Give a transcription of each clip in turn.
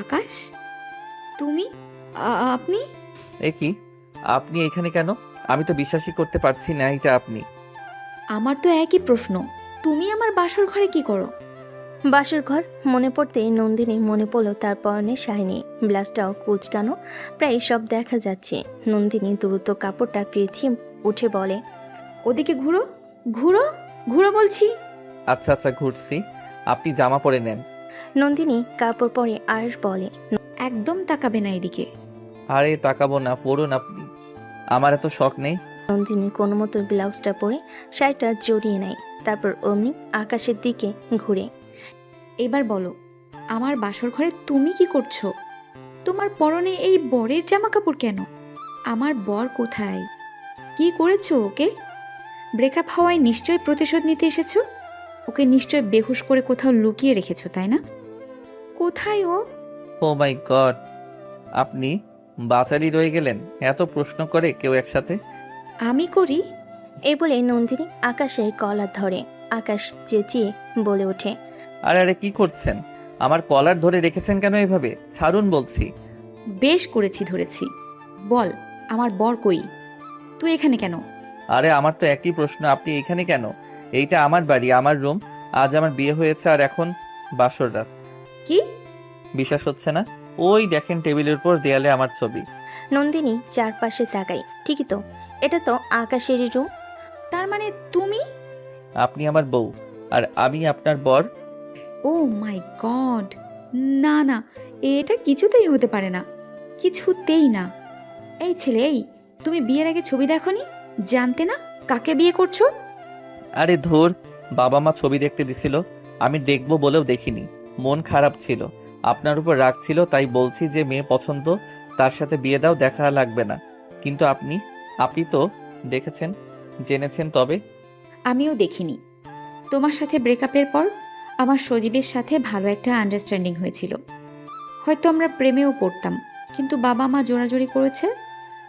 আকাশ, তুমি? আপনি? এ কি, আপনি এখানে কেন? আমি তো বিশ্বাসই করতে পারছি না এটা আপনি। আমার তো একই প্রশ্ন, তুমি আমার বাসর ঘরে কি করো? বাসর ঘর মনে পড়তেই নন্দিনী মনে পড়ল তার পরনে শাইনি, ব্লাউজটাও কুচকানো, প্রায় সব দেখা যাচ্ছে। নন্দিনী দ্রুত কাপড়টা পেঁচিয়ে উঠে বলে, ওদিকে ঘুরো, ঘুরো, ঘুরো বলছি। আচ্ছা আচ্ছা, ঘুরছি। আপনি জামা পরে নেন। নন্দিনী কাপড় পরে আর বলে, একদম তাকাবে না এদিকে। আরে তাকাবো না, পড়ুন আপনি। আমার এত শখ নেই। নন্দিনী কোনো মতো ব্লাউজটা পরে শাড়িটা জড়িয়ে নেয়, তারপর অমনি আকাশের দিকে ঘুরে। এবার বলো, আমার বাসর ঘরে তুমি কি করছো? তোমার পরনে এই বরের জামা কাপড় কেন? আমার বর কোথায়? কি করেছো ওকে? ব্রেকআপ হওয়ায় নিশ্চয় প্রতিশোধ নিতে এসেছো। ওকে নিশ্চয় বেহুশ করে কোথাও লুকিয়ে রেখেছো, তাই না? কোথায় ও? ও মাই গড, আপনি বাচালি রয়ে গেলেন। এত প্রশ্ন করে কেউ একসাথে? আমি করি? এই বলে নন্দিনী আকাশের কলার ধরে। আকাশ চেঁচিয়ে বলে ওঠে, আরে আরে, কি করছেন? আমার কলার ধরে রেখেছেন কেন এভাবে? ছাড়ুন বলছি। বেশ করেছি, ধরেছি। বল, আমার বর কই? তুই এখানে কেন? আরে আমার তো একই প্রশ্ন, আপনি এইখানে কেন? এইটা আমার বাড়ি, আমার রুম। আজ আমার বিয়ে হয়েছে আর এখন বাসর রাত। কি? বিশ্বাস হচ্ছে না? ওই দেখেন টেবিলের উপর দেয়ালে আমার ছবি। নন্দিনী চারপাশে তাকায়। ঠিকই তো, এটা তো আকাশেরই রুম। তার মানে তুমি? আপনি আমার বউ আর আমি আপনার বর। ও মাই গড! না না, এটা কিছুতেই হতে পারে না, কিছুতেই না। এই ছেলে, এই, তুমি বিয়ের আগে ছবি দেখোনি? জানতে না কাকে বিয়ে করছো? আরে ধুর, বাবা মা ছবি দেখতে দিছিল, আমি দেখবো বলেও দেখিনি। মন খারাপ ছিল, আপনার উপর রাগ ছিল, তাই বলছি যে মেয়ে পছন্দ, তার সাথে বিয়ে দাও, দেখা লাগবে না। কিন্তু আপনি আপনি তো দেখেছেন, জেনেছেন তবে। আমিও দেখিনি। তোমার সাথে ব্রেকআপের পর আমার সজীবের সাথে ভালো একটা আন্ডারস্ট্যান্ডিং হয়েছিল। হয়তো আমরা প্রেমেও পড়তাম, কিন্তু বাবা মা জোরাজোরি করেছে,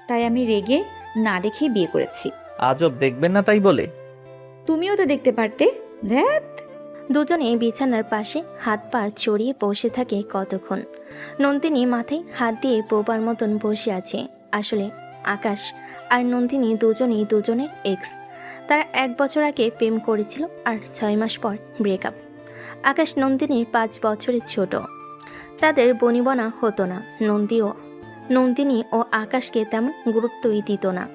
তাই আমি রেগে না দেখেই বিয়ে করেছি। আজব, দেখবেন না তাই বলে? তুমিও তো দেখতে পারতে। ধ্যাত। দুজনে বিছানার পাশে হাত পা ছড়িয়ে বসে থাকে কতক্ষণ। নন্দিনী মাথায় হাত দিয়ে বোবার মতন বসে আছে। আসলে আকাশ আর নন্দিনী দুজনেই দুজনের এক্স। তারা 1 বছর আগে প্রেম করেছিল আর 6 মাস পর ব্রেকআপ। আকাশ নন্দিনীর 5 বছরের ছোট। তাদের বনিবনা হতো না। নন্দিনী ও আকাশকে তেমন গুরুত্বই দিত না,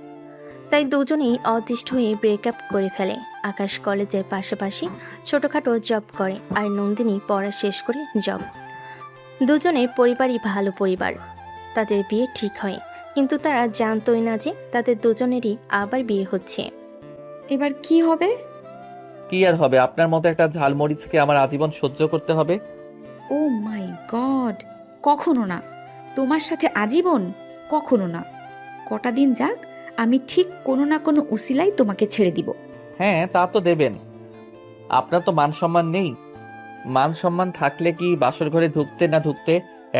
তাই দুজনেই অতিষ্ঠ হয়ে ব্রেকআপ করে ফেলে। আকাশ কলেজের পাশাপাশি ছোটখাটো জব করে আর নন্দিনী পড়া শেষ করে জব। দুজনের পরিবারই ভালো পরিবার। তাদের বিয়ে ঠিক হয়, কিন্তু তারা জানতোই না যে তাদের দুজনেরই আবার বিয়ে হচ্ছে। এবার কি হবে? কি আর হবে, আপনার মতো একটা ঝালমরিচকে আমার আজীবন সহ্য করতে হবে। ও মাই গড! কখনো না, তোমার সাথে আজীবন কখনো না। কটা দিন যাক, আমি ঠিক কোনো না কোনো উসিলাই তোমাকে ছেড়ে দিব। হ্যাঁ, তা তো দেবেন। আপনার তো মান সম্মান নেই। মান সম্মান থাকলে কি বাসর ঘরে ঢুকতে না ঢুকতে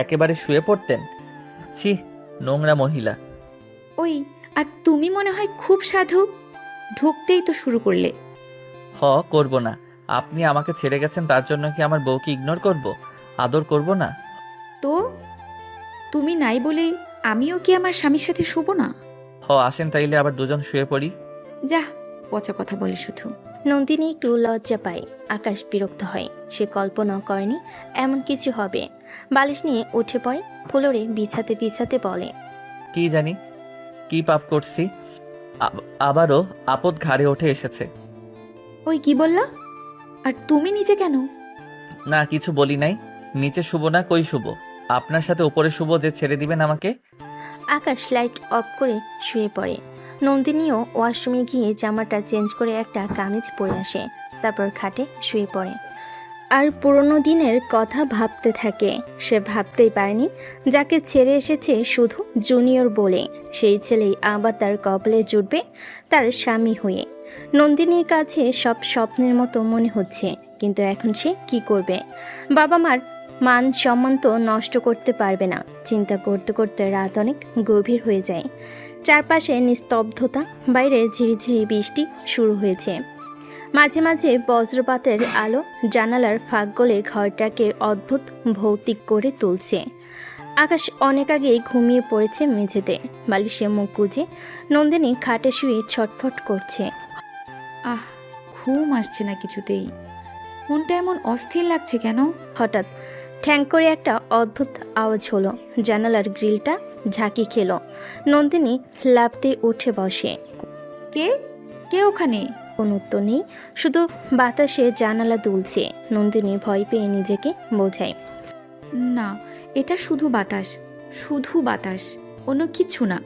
একেবারে শুয়ে পড়তেন? ছি, নোংরা মহিলা। ওই, আর তুমি মনে হয় খুব সাধু, ঢুকতেই তো শুরু করলে। করব না। আপনি আমাকে ছেড়ে গেছেন, তার জন্য কি আমার বউকে ইগনোর করব, আদর করব না? তো তুমি নাই বলে আমিও কি আমার স্বামীর সাথে শুব না? আসেন তাইলে আবার দুজন শুয়ে পড়ি। যা, পচা কথা বলে শুধু। নন্দিনী একটু লজ্জা পায়। আকাশ বিরক্ত হয়। সে কল্পনাও করেনি এমন কিছু হবে। বালিশ নিয়ে উঠে পড়ে, ফ্লোরে বিছাতে বিছাতে বলে, কি জানি কি পাপ করছি, আবারও আপদ ঘাড়ে উঠে এসেছে। ওই কি বললা? আর তুমি নিচে কেন? না, কিছু বলি নাই। নিচে শুবো না, কই শুবো? আপনার সাথে উপরে শুবো যে ছেড়ে দিবেন আমাকে। আকাশ লাইট অফ করে শুয়ে পড়ে। নন্দিনীও ওয়াশরুমে গিয়ে জামাটা চেঞ্জ করে একটা কামিজ পরে আসে, তারপর খাটে শুয়ে পড়ে আর পুরনো দিনের কথা ভাবতে থাকে। সে ভাবতেই পারেনি যাকে ছেড়ে এসেছে শুধু জুনিয়র বলে, সেই ছেলেই আবার তার কপালে জুটবে তার স্বামী হয়ে। নন্দিনীর কাছে সব স্বপ্নের মতো মনে হচ্ছে, কিন্তু এখন সে কি করবে? বাবা মার মান সম্মান তো নষ্ট করতে পারবে না। চিন্তা করতে করতে রাত অনেক গভীর হয়ে যায়। চারপাশে নিস্তব্ধতা, বাইরে ঝিরিঝিরি বৃষ্টি শুরু হয়েছে। মাঝে মাঝে বজ্রপাতের আলো জানালার ফাঁক গলে ঘরটাকে অদ্ভুত ভৌতিক করে তুলছে। আকাশ অনেক আগেই ঘুমিয়ে পড়েছে মেঝেতে, বালিশে মুখ গুজে। নন্দিনী খাটে শুয়ে ছটফট করছে। আহ, ঘুম আসছে না কিছুতেই। মনটা এমন অস্থির লাগছে কেন? হঠাৎ ঠ্যাং করে একটা অদ্ভুত আওয়াজ হলো। জানালার গ্রিলটা ঝাঁকি খেলো। নন্দিনী লাফ দিয়ে উঠে বসে। কে কে ওখানে? কোনো উত্তর নেই, শুধু বাতাসে জানালা দুলছে। নন্দিনী ভয় পেয়ে নিজেকে বোঝায়। না, এটা শুধু বাতাস, শুধু বাতাস, অন্য কিচ্ছু না।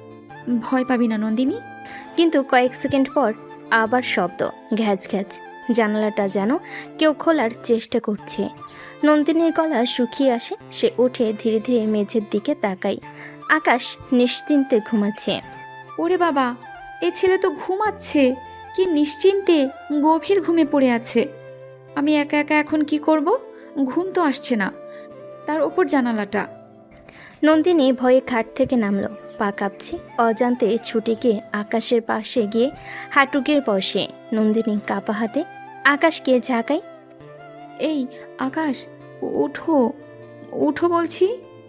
ভয় পাবি না নন্দিনী। কিন্তু কয়েক সেকেন্ড পর আবার শব্দ, ঘ্যাচ ঘ্যাচ। জানালাটা যেন কেউ খোলার চেষ্টা করছে। নন্দিনীর গলা শুকিয়ে আসে। সে উঠে ধীরে ধীরে মেঝের দিকে তাকায়। আকাশ নিশ্চিন্তে ঘুমাচ্ছে। ওরে বাবা, এ ছেলে তো ঘুমাচ্ছে, কি নিশ্চিন্তে গভীর ঘুমে পড়ে আছে। আমি একা একা এখন কি করব? ঘুম তো আসছে না, তার ওপর জানালাটা। নন্দিনী ভয়ে খাট থেকে নামলো। পা কাঁপছে। অজান্তে ছুটে গিয়ে আকাশের পাশে গিয়ে হাঁটু গেড়ে বসে। নন্দিনী কাঁপা হাতে আকাশকে ঝাঁকায়। এই আকাশ, ওঠো, উঠো বলছি।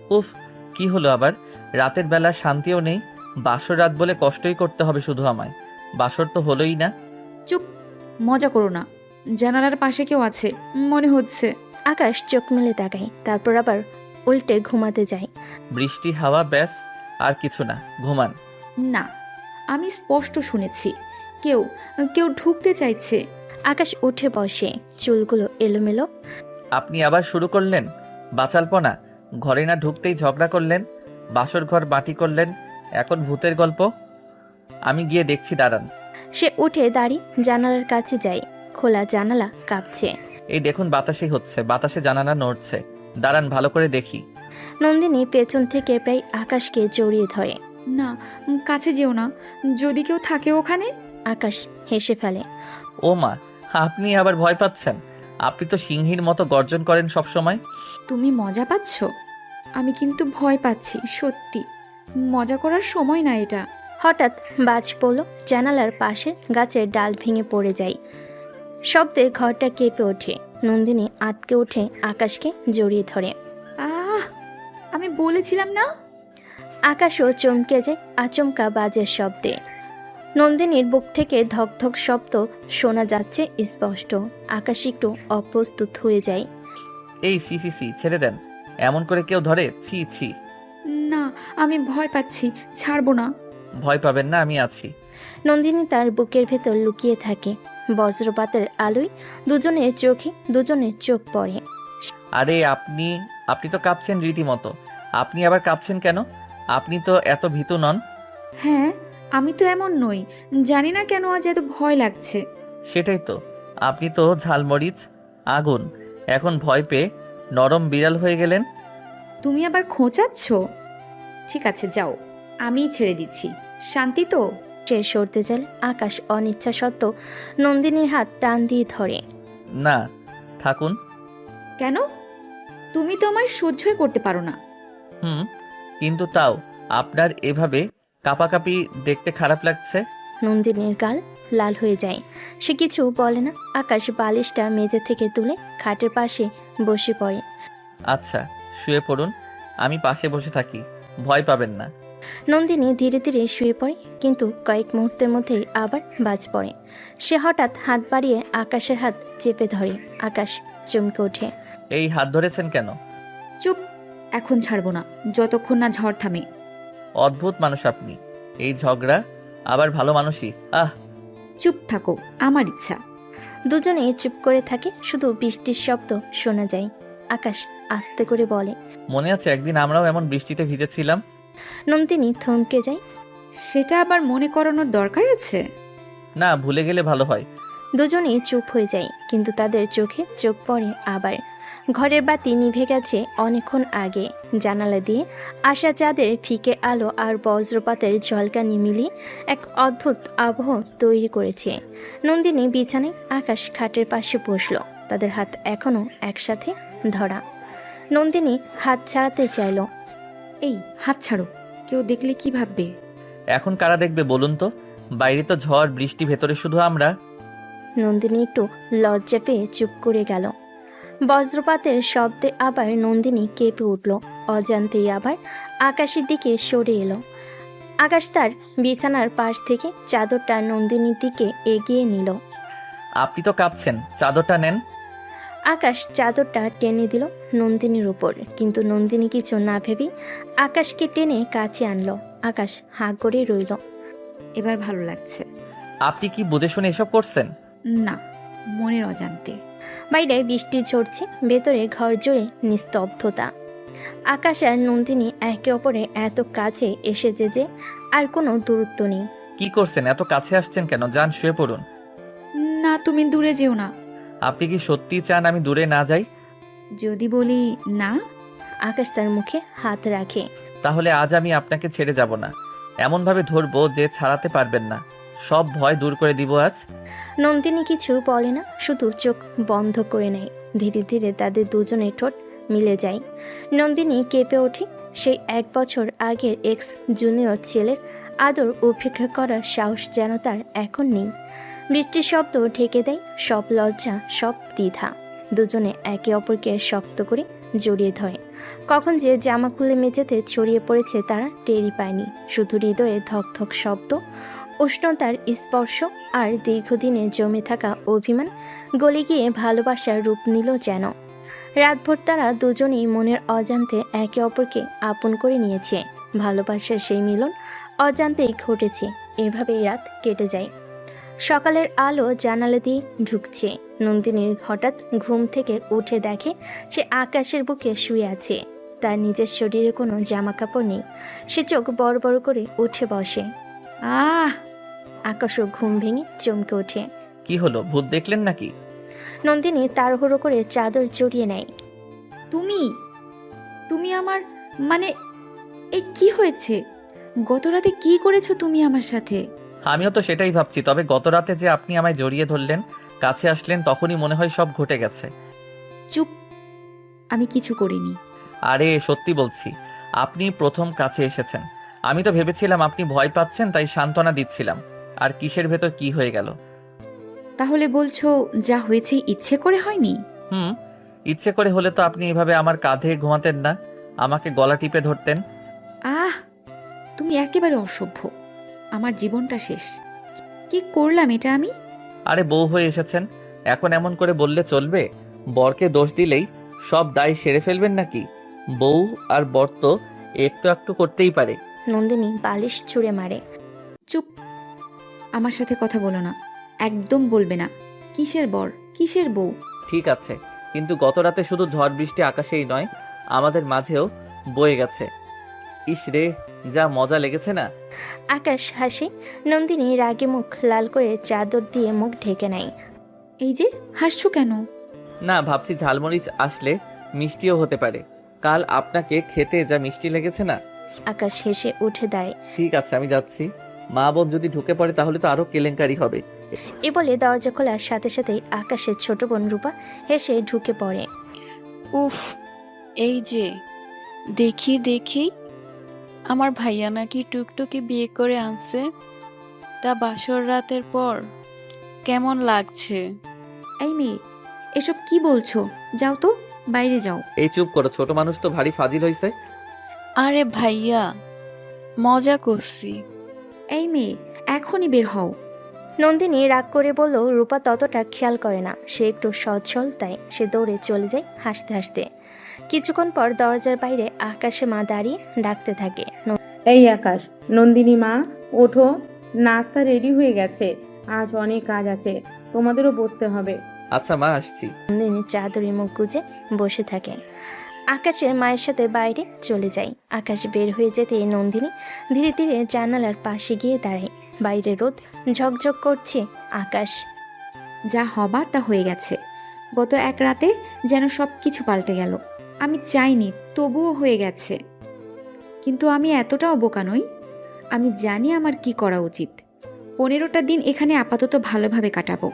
উফ, কি হলো আবার? রাতের বেলা শান্তিও নেই। বাসর রাত বলে কষ্টই করতে হবে শুধু আমায়। বাসর তো হলোই না। চুপ, মজা করো না। জানালার পাশে কেউ আছে মনে হচ্ছে। আকাশ চোখ মেলে তাকায়, তারপর আবার উল্টে ঘুমাতে যায়। বৃষ্টি হাওয়া, ব্যাস, আর কিছু না। ঘুমান। না, আমি স্পষ্ট শুনেছি কেউ কেউ ঢুকতে চাইছে। আকাশ উঠে বসে, চুলগুলো এলোমেলো। আপনি আবার শুরু করলেন বাচালপনা। ঘরে না ঢুকতেই ঝগড়া করলেন, বাসর ঘর মাটি করলেন, এখন ভূতের গল্প। আমি গিয়ে দেখছি, দাঁড়ান। সে উঠে দাঁড়িয়ে জানালার কাছে যায়। খোলা জানালা কাঁপছে। এই দেখুন, বাতাসই হচ্ছে, বাতাসে জানালা নড়ছে। দাঁড়ান, ভালো করে দেখি। নন্দিনী পেছন থেকে প্রায় আকাশকে জড়িয়ে ধরে। না, কাছে যেও না, যদি কেউ থাকে ওখানে। আকাশ হেসে ফেলে। ও মা, আপনি আবার ভয় পাচ্ছেন? আপনি তো সিংহীর মতো গর্জন করেন সব সময়। তুমি মজা পাচ্ছ? আমি কিন্তু ভয় পাচ্ছি, সত্যি। মজা করার সময় না এটা। হঠাৎ বাজ পড়ল। জানালার পাশে গাছের ডাল ভেঙে পড়ে যায়। শব্দে ঘরটা কেঁপে ওঠে। নন্দিনী আটকে উঠে আকাশকে জড়িয়ে ধরে। আহ, আমি বলেছিলাম না। আকাশও চমকে যায় আচমকা বাজের শব্দে। নন্দিনীর বুক থেকে ধকধক শব্দ শোনা যাচ্ছে স্পষ্ট। আকাশ একটু অপ্রস্তুত হয়ে যায়। এই সি সি সি, ছেড়ে দেন। এমন করে কেউ ধরে? ছি ছি। না, আমি ভয় পাচ্ছি, ছাড়বো না। ভয় পাবেন না, আমি আছি। নন্দিনী তার বুকের ভেতর লুকিয়ে থাকে। বজ্রপাতের আলোয় দুজনের চোখ পড়ে। আরে আপনি আপনি তো কাঁপছেন রীতিমতো। আপনি আবার কাঁপছেন কেন? আপনি তো এত ভীতু নন। হ্যাঁ, আমি তো এমন নই। জানি না কেন আজ এত ভয় লাগছে। সেটাই তো, আপনি তো ঝালমরিচ, আগুন। এখন ভয় পেয়ে নরম বিড়াল হয়ে গেলেন। তুমি আবার খোঁচাচ্ছ? ঠিক আছে, যাও, আমিই ছেড়ে দিচ্ছি। শান্তি তো? সে সরতে চাইলে আকাশ অনিচ্ছা সত্ত্বেও নন্দিনীর হাত টান দিয়ে ধরে। না, থাকুন। কেন? তুমি তো আমায় সহ্যই করতে পারো না। হুম, কিন্তু তাও আপনার এভাবে কাঁপাকাঁপি দেখতে খারাপ লাগছে। নন্দিনীর গাল লাল হয়ে যায়। সে কিছু বলে না। আকাশ বালিশটা মেঝে থেকে তুলে খাটের পাশে বসে পড়ে। আচ্ছা, শুয়ে পড়ুন, আমি পাশে বসে থাকি। ভয় পাবেন না। নন্দিনী ধীরে ধীরে শুয়ে পড়ে, কিন্তু কয়েক মুহূর্তের মধ্যেই আবার বাজ পড়ে। সে হঠাৎ হাত বাড়িয়ে আকাশের হাত চেপে ধরে। আকাশ চমকে ওঠে। এই হাত ধরেছেন কেন? চুপ, এখন ছাড়বো না যতক্ষণ না ঝড় থামে। অদ্ভুত মানুষ আপনি। এই ঝগড়া আবার ভালো মানুষই। আহ, চুপ থাকো, আমার ইচ্ছা। দুজনে চুপ করে থাকে। শুধু বৃষ্টির শব্দ শোনা যায়। আকাশ আস্তে করে বলে। মনে আছে একদিন আমরাও এমন বৃষ্টিতে ভিজেছিলাম? নন্দিনী থমকে যায়। সেটা আবার মনে করানোর দরকার আছে? না, ভুলে গেলে ভালো হয়। দুজনেই চুপ হয়ে যায়, কিন্তু তাদের চোখে চোখ পড়ে আবার। ঘরের বাতি নিভে গেছে অনেকক্ষণ আগে। জানালা দিয়ে আসা চাঁদের ফিকে আলো আর বজ্রপাতের ঝলকানি মিলিয়ে এক অদ্ভুত আবহ তৈরি করেছে। নন্দিনী বিছানায়, আকাশ খাটের পাশে বসলো। তাদের হাত এখনো একসাথে ধরা। নন্দিনী হাত ছাড়াতে চাইল। এই, হাত ছাড়ো, কেউ দেখলে কি ভাববে? এখন কারা দেখবে বলুন তো? বাইরে তো ঝড় বৃষ্টি, ভেতরে শুধু আমরা। নন্দিনী একটু লজ্জা পেয়ে চুপ করে গেল। বজ্রপাতের শব্দে আবার নন্দিনী কেঁপে উঠল। অজান্তেই আবার আকাশের দিকে সরে এলো। আকাশ তার বিছানার পাশ থেকে চাদরটা নন্দিনীর দিকে এগিয়ে নিল। আপনি তো কাঁপছেন, চাদরটা নেন। আকাশ চাদরটা টেনে দিল নন্দিনীর উপর, কিন্তু নন্দিনী কিছু না ভেবেই আকাশকে টেনে কাছে আনলো। আকাশ হাঁ করে রইল। এবার ভালো লাগছে। আপনি কি বুঝে শুনে এসব করছেন? না, মনের অজান্তে। বাইরে বৃষ্টি ঝরছে, ভেতরে ঘর জুড়ে নিস্তব্ধতা। আকাশ আর নন্দিনী একে অপরে এত কাছে এসেছে যে আর কোনো দূরত্ব নেই। কি করছেন? এত কাছে আসছেন কেন? যান, শুয়ে পড়ুন। না, তুমি দূরে যেও না। আপনি কি সত্যি চান আমি দূরে না যাই? যদি বলি না? আকাশ তার মুখে হাত রাখে। তাহলে আজ আমি আপনাকে ছেড়ে যাব না। এমনভাবে ধরবো যে ছাড়াতে পারবেন না। সব ভয় দূর করে দিব আজ। নন্দিনী কিছু বলে না, শুধু চোখ বন্ধ করে নেয়। ধীরে ধীরে তাদের দুজনের ঠোঁট মিলে যায়। নন্দিনী কেঁপে ওঠে। সেই 1 বছর আগের এক্স জুনিয়র ছেলের আদর উপেক্ষা করার সাহস যেন তার এখন নেই। বৃষ্টির শব্দ ঢেকে দেয় সব লজ্জা, সব দ্বিধা। দুজনে একে অপরকে শক্ত করে জড়িয়ে ধরে। কখন যে জামা খুলে মেঝেতে ছড়িয়ে পড়েছে তারা টেরই পায়নি। শুধু হৃদয়ে ধক ধক শব্দ, উষ্ণতার স্পর্শ আর দীর্ঘদিনে জমে থাকা অভিমান গলে গিয়ে ভালোবাসার রূপ নিল যেন। রাতভর তারা দুজনেই মনের অজান্তে একে অপরকে আপন করে নিয়েছে। ভালোবাসার সেই মিলন অজান্তেই ঘটেছে। এভাবেই রাত কেটে যায়। সকালের আলো জানালা দিয়ে ঢুকছে। নন্দিনীর হঠাৎ ঘুম থেকে উঠে দেখে সে আকাশের বুকে শুয়ে আছে। তার নিজের শরীরে কোনো জামা কাপড় নেই। সে চোখ বড় বড় করে উঠে বসে। আহ! আকাশও ঘুম ভেঙে চমকে ওঠে। কি হলো, ভূত দেখলেন নাকি? নন্দিনী তাড়াহুড়ো করে চাদর জড়িয়ে নেয়। তুমি তুমি আমার মানে, এই কি হয়েছে? গত রাতে কি করেছো তুমি আমার সাথে? আমিও তো সেটাই ভাবছি। তবে গত রাতে যে আপনি আমায় জড়িয়ে ধরলেন, কাছে আসলেন, তখনই মনে হয় সব ঘটে গেছে। চুপ! আমি কিছু করিনি। আরে সত্যি বলছি, আপনি প্রথম কাছে এসেছেন। আমি তো ভেবেছিলাম আপনি ভয় পাচ্ছেন, তাই সান্ত্বনা দিচ্ছিলাম। আর কিসের ভেতর কি হয়ে গেল? তাহলে বলছো যা হয়েছে ইচ্ছে করে হয়নি? হুম, ইচ্ছে করে হলে তো আপনি এভাবে আমার কাঁধে ঘুমাতেন না, আমাকে গলা টিপে ধরতেন। আহ! তুমি একেবারে অসভ্য। আমার জীবনটা শেষ। কি করলাম এটা আমি? আরে বউ হয়ে এসেছেন, এখন এমন করে বললে চলবে? বরকে দোষ দিলেই সব দায় সেরে ফেলবেন নাকি? বউ আর বর তো একটু একটু করতেই পারে। নন্দিনী বালিশ ছুঁড়ে মারে। চুপ! আমার সাথে কথা বলো না। একদম বলবে না। কিসের বর, কিসের বউ? ঠিক আছে, কিন্তু গত রাতে শুধু ঝড় বৃষ্টি আকাশেই নয়, আমাদের মাঝেও বয়ে গেছে। ইস রে, যা মজা লেগেছে না। আকাশ হাসে। নন্দিনী রাগে মুখ লাল করে চাদর দিয়ে মুখ ঢেকে নেয়। এই যে হাসছো কেন? না, ভাবছি ঝালমরিচ আসলে মিষ্টিও হতে পারে। কাল আপনাকে খেতে যা মিষ্টি লেগেছে না। আকাশ হেসে উঠে দাঁড়ায়। ঠিক আছে, আমি যাচ্ছি। মা বোন যদি ঢুকে পড়ে তাহলে তো আরো কেলেঙ্কারি হবে। এ বলে দরজা খোলার সাথে সাথেই আকাশের ছোট বোন রূপা হেসে ঢুকে পড়ে। উফ, এই যে দেখি দেখি, আমার ভাইয়া নাকি টুকটুকি বিয়ে করে আনছে। তা বাসর রাতের পর কেমন লাগছে? এই মেয়ে, এসব কি বলছো? যাও তো, বাইরে যাও। এই চুপ করো, ছোট মানুষ তো ভারী ফাজিল হইছে। আরে ভাইয়া, মজা করছি। এই মেয়ে, এখনই বের হও। নন্দিনী রাগ করে বলল, রূপা ততটা খেয়াল করে না। সে একটু সচ্ছল, তাই সে দৌড়ে চলে যায় হাসতে হাসতে। কিছুক্ষণ পর দরজার বাইরে আকাশে মা দাঁড়িয়ে ডাকতে থাকে। এই আকাশ, নন্দিনী মা, ওঠো, নাস্তা রেডি হয়ে গেছে। আজ অনেক কাজ আছে, তোমাদেরও বসতে হবে। আচ্ছা মা, আসছি। নন্দিনী চাদরে মুখ গুজে বসে থাকে। আকাশের মায়ের সাথে বাইরে চলে যায়। আকাশ বের হয়ে যেতে নন্দিনী ধীরে ধীরে জানালার পাশে গিয়ে দাঁড়ায়। বাইরে রোদ ঝকঝক করছে। আকাশ যা হবার তা হয়ে গেছে। গত এক রাতে যেন সব কিছু পাল্টে গেল। আমি চাইনি, তবুও হয়ে গেছে। কিন্তু আমি এতটাও বোকা নই। আমি জানি আমার কি করা উচিত। 15টা দিন এখানে আপাতত ভালোভাবে কাটাবো।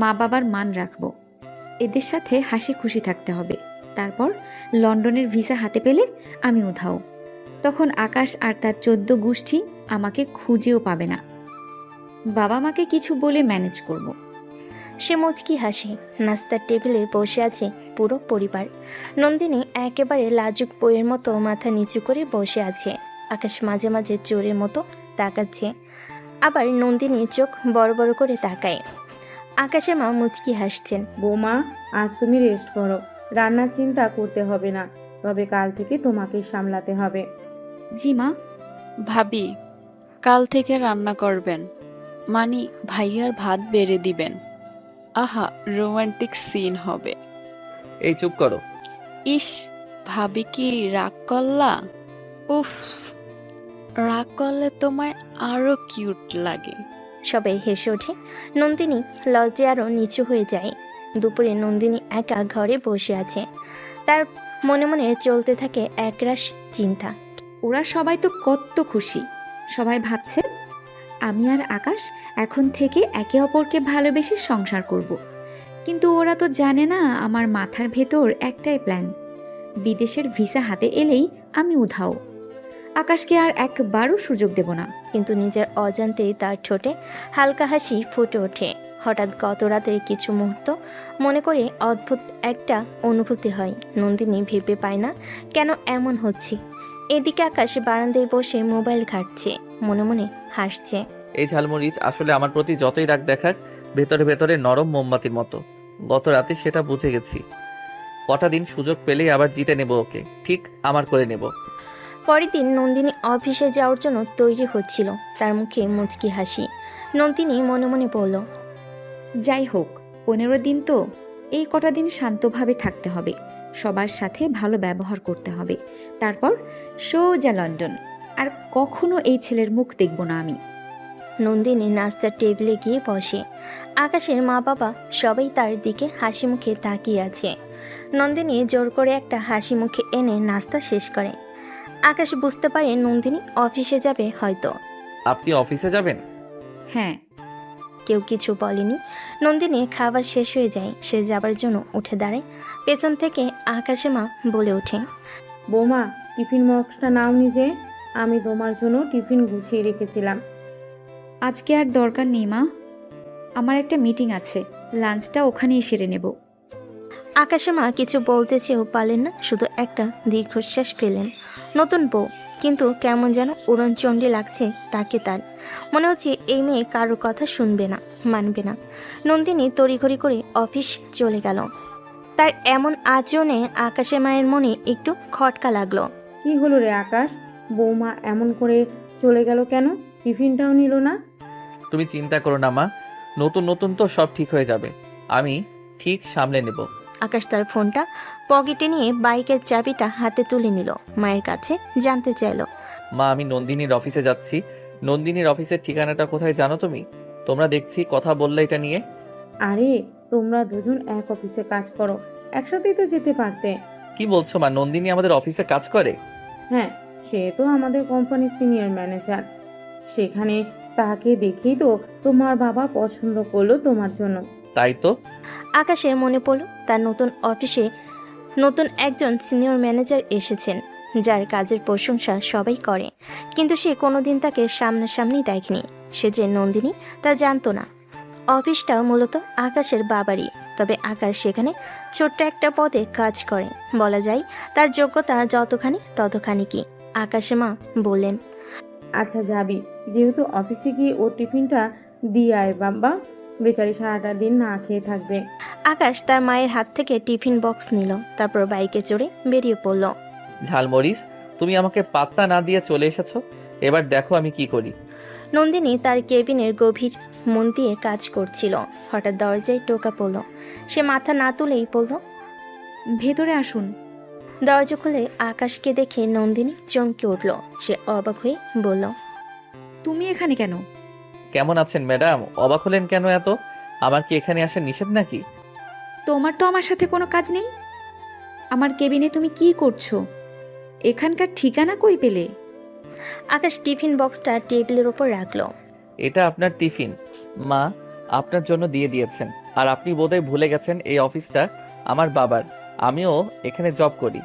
মা বাবার মান রাখবো। এদের সাথে হাসি খুশি থাকতে হবে। তারপর লন্ডনের ভিসা হাতে পেলে আমি উধাও। তখন আকাশ আর তার 14 গোষ্ঠী আমাকে খুঁজেও পাবে না। বাবা মাকে কিছু বলে ম্যানেজ করব। সে মুচকি হাসে। নাস্তার টেবিলে বসে আছে পুরো পরিবার। নন্দিনী একেবারে লাজুক বইয়ের মতো মাথা নিচু করে বসে আছে। আকাশ মাঝে মাঝে চোরের মতো তাকাচ্ছে, আবার নন্দিনী চোখ বড় বড় করে তাকায়। আকাশের মা মুচকি হাসছেন। বৌমা, আজ তুমি রেস্ট করো, রান্নার চিন্তা করতে হবে না, তবে কাল থেকে তোমাকে সামলাতে হবে। জি মা। ভাবি, কাল থেকে রান্না করবেন, মানে ভাইয়ার ভাত বেড়ে দিবেন। আহা, রোমান্টিক সিন হবে। এই চুপ করো। ইস, ভাবি কি রাগ করলা? উফ, রাগ করলে তোমায় আরো কিউট লাগে। সবাই হেসে ওঠে। নন্দিনী লজ্জায় আরও নিচু হয়ে যায়। দুপুরে নন্দিনী একা ঘরে বসে আছে। তার মনে মনে চলতে থাকে একরাশ চিন্তা। ওরা সবাই তো কত খুশি। সবাই ভাবছে আমি আর আকাশ এখন থেকে একে অপরকে ভালোবেসে সংসার করব। কিন্তু ওরা তো জানে না আমার মাথার ভেতর একটাই প্ল্যান, বিদেশের ভিসা হাতে এলেই আমি উধাও। আকাশকে আর একবারও সুযোগ দেব না। কিন্তু নিজের অজান্তেই তার ঠোঁটে হালকা হাসি ফুটে ওঠে। হঠাৎ গত রাতের কিছু মুহূর্ত মনে করে অদ্ভুত একটা অনুভূতি হয়। নন্দিনী ভেবে পায় না কেন এমন হচ্ছে। এদিকে আকাশ বারান্দায় বসে মোবাইল ঘাঁটছে, মনে মনে হাসছে। এই ঝালমরিচ আসলে আমার প্রতি যতই রাগ দেখাক, ভেতরে ভেতরে নরম মোমবাতির মতো। গত রাতে সেটা বুঝে গেছি। কটা দিন সুযোগ পেলেই আবার জিতে নেব ওকে, ঠিক আমার করে নেব। পরের দিন নন্দিনী অফিসে যাওয়ার জন্য তৈরি হচ্ছিল। তার মুখে মুচকি হাসি। নন্দিনী মনে মনে বলল, যাই হোক, 15 দিন তো, এই কটা দিন শান্তভাবে থাকতে হবে, সবার সাথে ভালো ব্যবহার করতে হবে, তারপর সোজা লন্ডন। আর কখনো এই ছেলের মুখ দেখব না আমি। নন্দিনী নাস্তার টেবিলে গিয়ে বসে। আকাশের মা বাবা সবাই তার দিকে হাসি মুখে তাকিয়ে আছে। নন্দিনী জোর করে একটা হাসি মুখে এনে নাস্তা শেষ করে। আকাশ বুঝতে পারে নন্দিনী অফিসে যাবে হয়তো। আপনি অফিসে যাবেন? হ্যাঁ। কেউ কিছু বলেনি। নন্দিনী খাবার শেষ হয়ে যায়। সে যাবার জন্য উঠে দাঁড়ায়। পেছন থেকে আকাশের মা বলে ওঠে, বৌমা, টিফিন বক্সটা নাও নিজে, আমি তোমার জন্য টিফিন গুছিয়ে রেখেছিলাম। আজকে আর দরকার নেই মা, আমার একটা মিটিং আছে, লাঞ্চটা ওখানেই সেরে নেব। আকাশের মা কিছু বলতে চেয়েও পারলেন না, শুধু একটা দীর্ঘশ্বাস ফেলেন। নতুন বউ, কিন্তু কেমন যেন উড়নচণ্ডী লাগছে তাকে। তার মনে হচ্ছে এই মেয়ে কারো কথা শুনবে না, মানবে না। নন্দিনী তড়িঘড়ি করে অফিস চলে গেল। তার এমন আচরণে আকাশের মায়ের মনে একটু খটকা লাগলো। কি হলো রে আকাশ, বৌমা এমন করে চলে গেল কেন? টিফিনটাও নিল না? তুমি চিন্তা করো না মা, নতুন নতুন তো সব ঠিক হয়ে যাবে, আমি ঠিক সামলে নেব। আকাশ তার ফোনটা পকেটে নিয়ে বাইকের চাবিটা হাতে তুলে নিল। মায়ের কাছে জানতে চাইল, মা, আমি নন্দিনীর অফিসে যাচ্ছি। নন্দিনীর অফিসের ঠিকানাটা কোথায় জানো তুমি? তোমরা দেখছি কথা বললে এটা নিয়ে। আরে, তোমরা দুজন এক অফিসে কাজ করো, একসাথেই তো যেতে পারতে। কি বলছো মা, নন্দিনী আমাদের অফিসে কাজ করে? হ্যাঁ, সে তো আমাদের কোম্পানির সিনিয়র ম্যানেজার। সেখানে তাকে দেখেই তো তোমার বাবা পছন্দ করলো তোমার জন্য। তাই তো। আকাশের মনে পড়ল তার নতুন অফিসে নতুন একজন সিনিয়র ম্যানেজার এসেছেন, যার কাজের প্রশংসা সবাই করে, কিন্তু সে কোনোদিন তাকে সামনাসামনি দেখেনি। সে যে নন্দিনী তা জানতো না। অফিসটা মূলত আকাশের বাবারই, তবে আকাশ সেখানে ছোট্ট একটা পদে কাজ করে। বলা যায় তার যোগ্যতা যতখানি ততখানি কি। আকাশে মা বললেন, আচ্ছা যাবি, যেহেতু অফিসে গিয়ে ওর টিফিনটা দিয়ে আয় বাবা, বেচারি সারাটা দিন না খেয়ে থাকবে। আকাশ তার মায়ের হাত থেকে টিফিন বক্স নিল, তারপর বাইকে চড়ে বেরিয়ে পড়ল। ঝালমরিচ, তুমি আমাকে পাত্তা না দিয়ে চলে এসেছো, এবার দেখো আমি কি করি। নন্দিনী তার কেবিনের গভীর মন দিয়ে কাজ করছিল। হঠাৎ দরজায় টোকা পড়ল। সে মাথা না তুলেই বলল, ভেতরে আসুন। দরজা খুলে আকাশকে দেখে নন্দিনী চমকে উঠল। সে অবাক হয়ে বলল, তুমি এখানে কেন? কেমন আছেন ম্যাডাম? অবাক হলেন কেন এত? আমার কি এখানে আসা নিষেধ নাকি? তোমার তো আমার সাথে কোনো কাজ নেই। আমার কেবিনে তুমি কি করছো? এখানকার ঠিকানা কই পেলে? আকাশ টিফিন বক্সটা টেবিলের ওপর রাখলো। এটা আপনার টিফিন, মা আপনার জন্য দিয়ে দিয়েছেন। আর আপনি বোধহয় ভুলে গেছেন এই অফিসটা আমার বাবার, আমিও এখানে জব করি।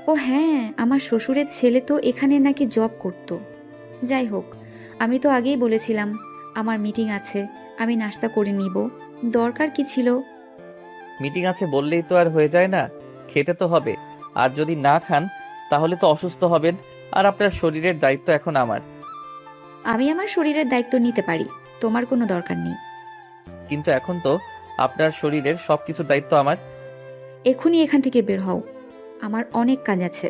ও হ্যাঁ, আমার শ্বশুরের ছেলে তো এখানে নাকি জব করত। যাই হোক, আমি তো আগেই বলেছিলাম আমার মিটিং আছে, আমি নাস্তা করে নিব, দরকার কি ছিল? মিটিং আছে বললেই তো আর হয়ে যায় না, খেতে তো হবে। আর যদি না খান তাহলে তো অসুস্থ হবেন, আর আপনার শরীরের দায়িত্ব এখন আমার। আমি আমার শরীরের দায়িত্ব নিতে পারি, তোমার কোনো দরকার নেই। কিন্তু এখন তো আপনার শরীরের সবকিছুর দায়িত্ব আমার। এখনই এখান থেকে বের হও, আমার অনেক কাজ আছে।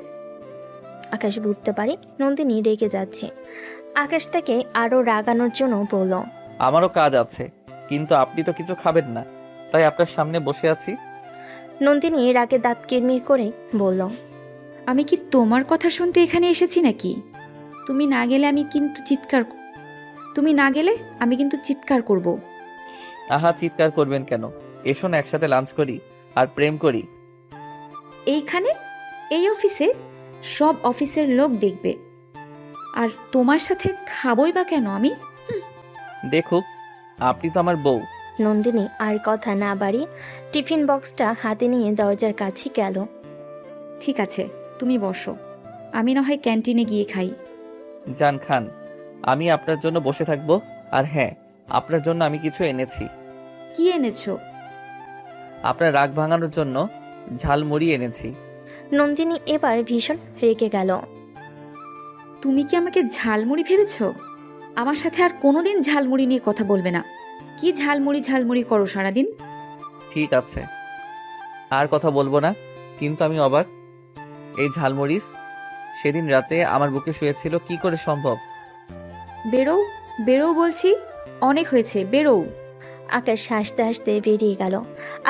আকাশ বুঝতে পারে নন্দিনী রেগে যাচ্ছে। আকাশ তাকে আরো রাগানোর জন্য বলল, আমারও কাজ আছে, কিন্তু আপনি তো কিছু খাবেন না, তাই আপনার সামনে বসে আছি। নন্দিনী রাগে দাঁত কিরমির করে বলল, আমি কি তোমার কথা শুনতে এখানে এসেছি নাকি? তুমি না গেলে আমি কিন্তু চিৎকার করব। আহা, চিৎকার করবেন কেন? এসো না, একসাথে লাঞ্চ করি আর প্রেম করি। এইখানে, এই অফিসে? সব অফিসের লোক দেখবে। আর তোমার সাথে খাবই বা কেন আমি? দেখুক, আপনি তো আমার বউ। নন্দিনী আর কথা না বাড়িয়ে টিফিন বক্সটা হাতে নিয়ে দরজার কাছে গেল। ঠিক আছে, তুমি বসো, আমি না হয় ক্যান্টিনে গিয়ে খাই। জান খান, আমি আপনার জন্য বসে থাকবো। আর হ্যাঁ, আপনার জন্য আমি কিছু এনেছি। কি এনেছো? আপনার রাগ ভাঙানোর জন্য ঝালমুড়ি এনেছি। নন্দিনী এবার ভীষণ রেগে গেল। তুমি কি আমাকে ঝালমুড়ি ভেবেছো? আমার সাথে আর কোনোদিন ঝালমুড়ি নিয়ে কথা বলবে না। কি ঝালমুড়ি ঝালমুড়ি করো সারাদিন? ঠিক আছে, আর কথা বলবো না। কিন্তু আমি অবাক, এই ঝালমরিচ সেদিন রাতে আমার বুকে শুয়েছিল, কি করে সম্ভব? বেরো, বেরো বলছি, অনেক হয়েছে, বেরো। আকাশ হাসতে হাসতে বেরিয়ে গেল।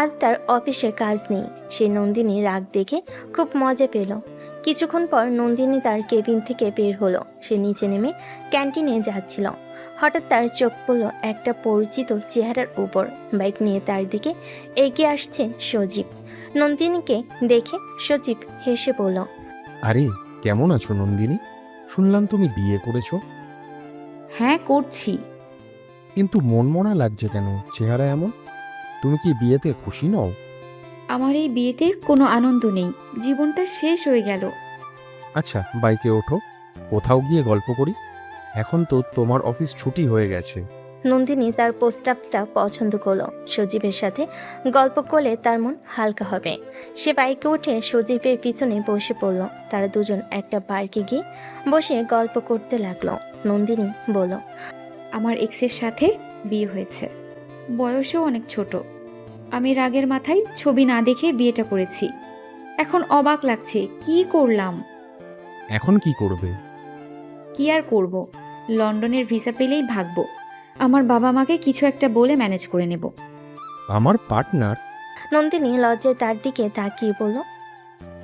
আজ তার অফিসে কাজ নেই। সে নন্দিনীর রাগ দেখে খুব মজা পেল। কিছুক্ষণ পর নন্দিনী তার কেবিন থেকে বের হলো। সে নিচে নেমে ক্যান্টিনে যাচ্ছিল। হঠাৎ তার চোখ পড়ল একটা পরিচিত চেহারার উপর। বাইক নিয়ে তার দিকে এগিয়ে আসছে সজীব। নন্দিনীকে দেখে সজীব হেসে বলল, আরে, কেমন আছো নন্দিনী? শুনলাম তুমি বিয়ে করেছো, হ্যাঁ, করছি। কিন্তু মনমনা লাগছে কেন? চেহারা এমন। তুমি কি বিয়েতে খুশি নও? আমার এই বিয়েতে কোনো আনন্দ নেই, জীবনটা শেষ হয়ে গেল। আচ্ছা, বাইকে ওঠো, কোথাও গিয়ে গল্প করি। এখন তো তোমার অফিস ছুটি হয়ে গেছে। নন্দিনী তার প্রস্তাবটা পছন্দ করলো। সজীবের সাথে গল্প করলে তার মন হালকা হবে। সে বাইকে উঠে সজীবের পিছনে বসে পড়ল। তারা দুজন একটা পার্কে গিয়ে বসে গল্প করতে লাগলো। নন্দিনী বলল, আমার এক্সের সাথে বিয়ে হয়েছে, বয়সেও অনেক ছোট। আমি রাগের মাথায় ছবি না দেখে বিয়েটা করেছি। এখন অবাক লাগছে, কি করলাম? এখন কি করবে? কি আর করব, লন্ডনের ভিসা পেলেই ভাগবো। আমার বাবা মাকে কিছু একটা বলে ম্যানেজ করে নেব। আমার পার্টনার? নন্দিনী লজ্জায় তার দিকে তাকিয়ে বলল,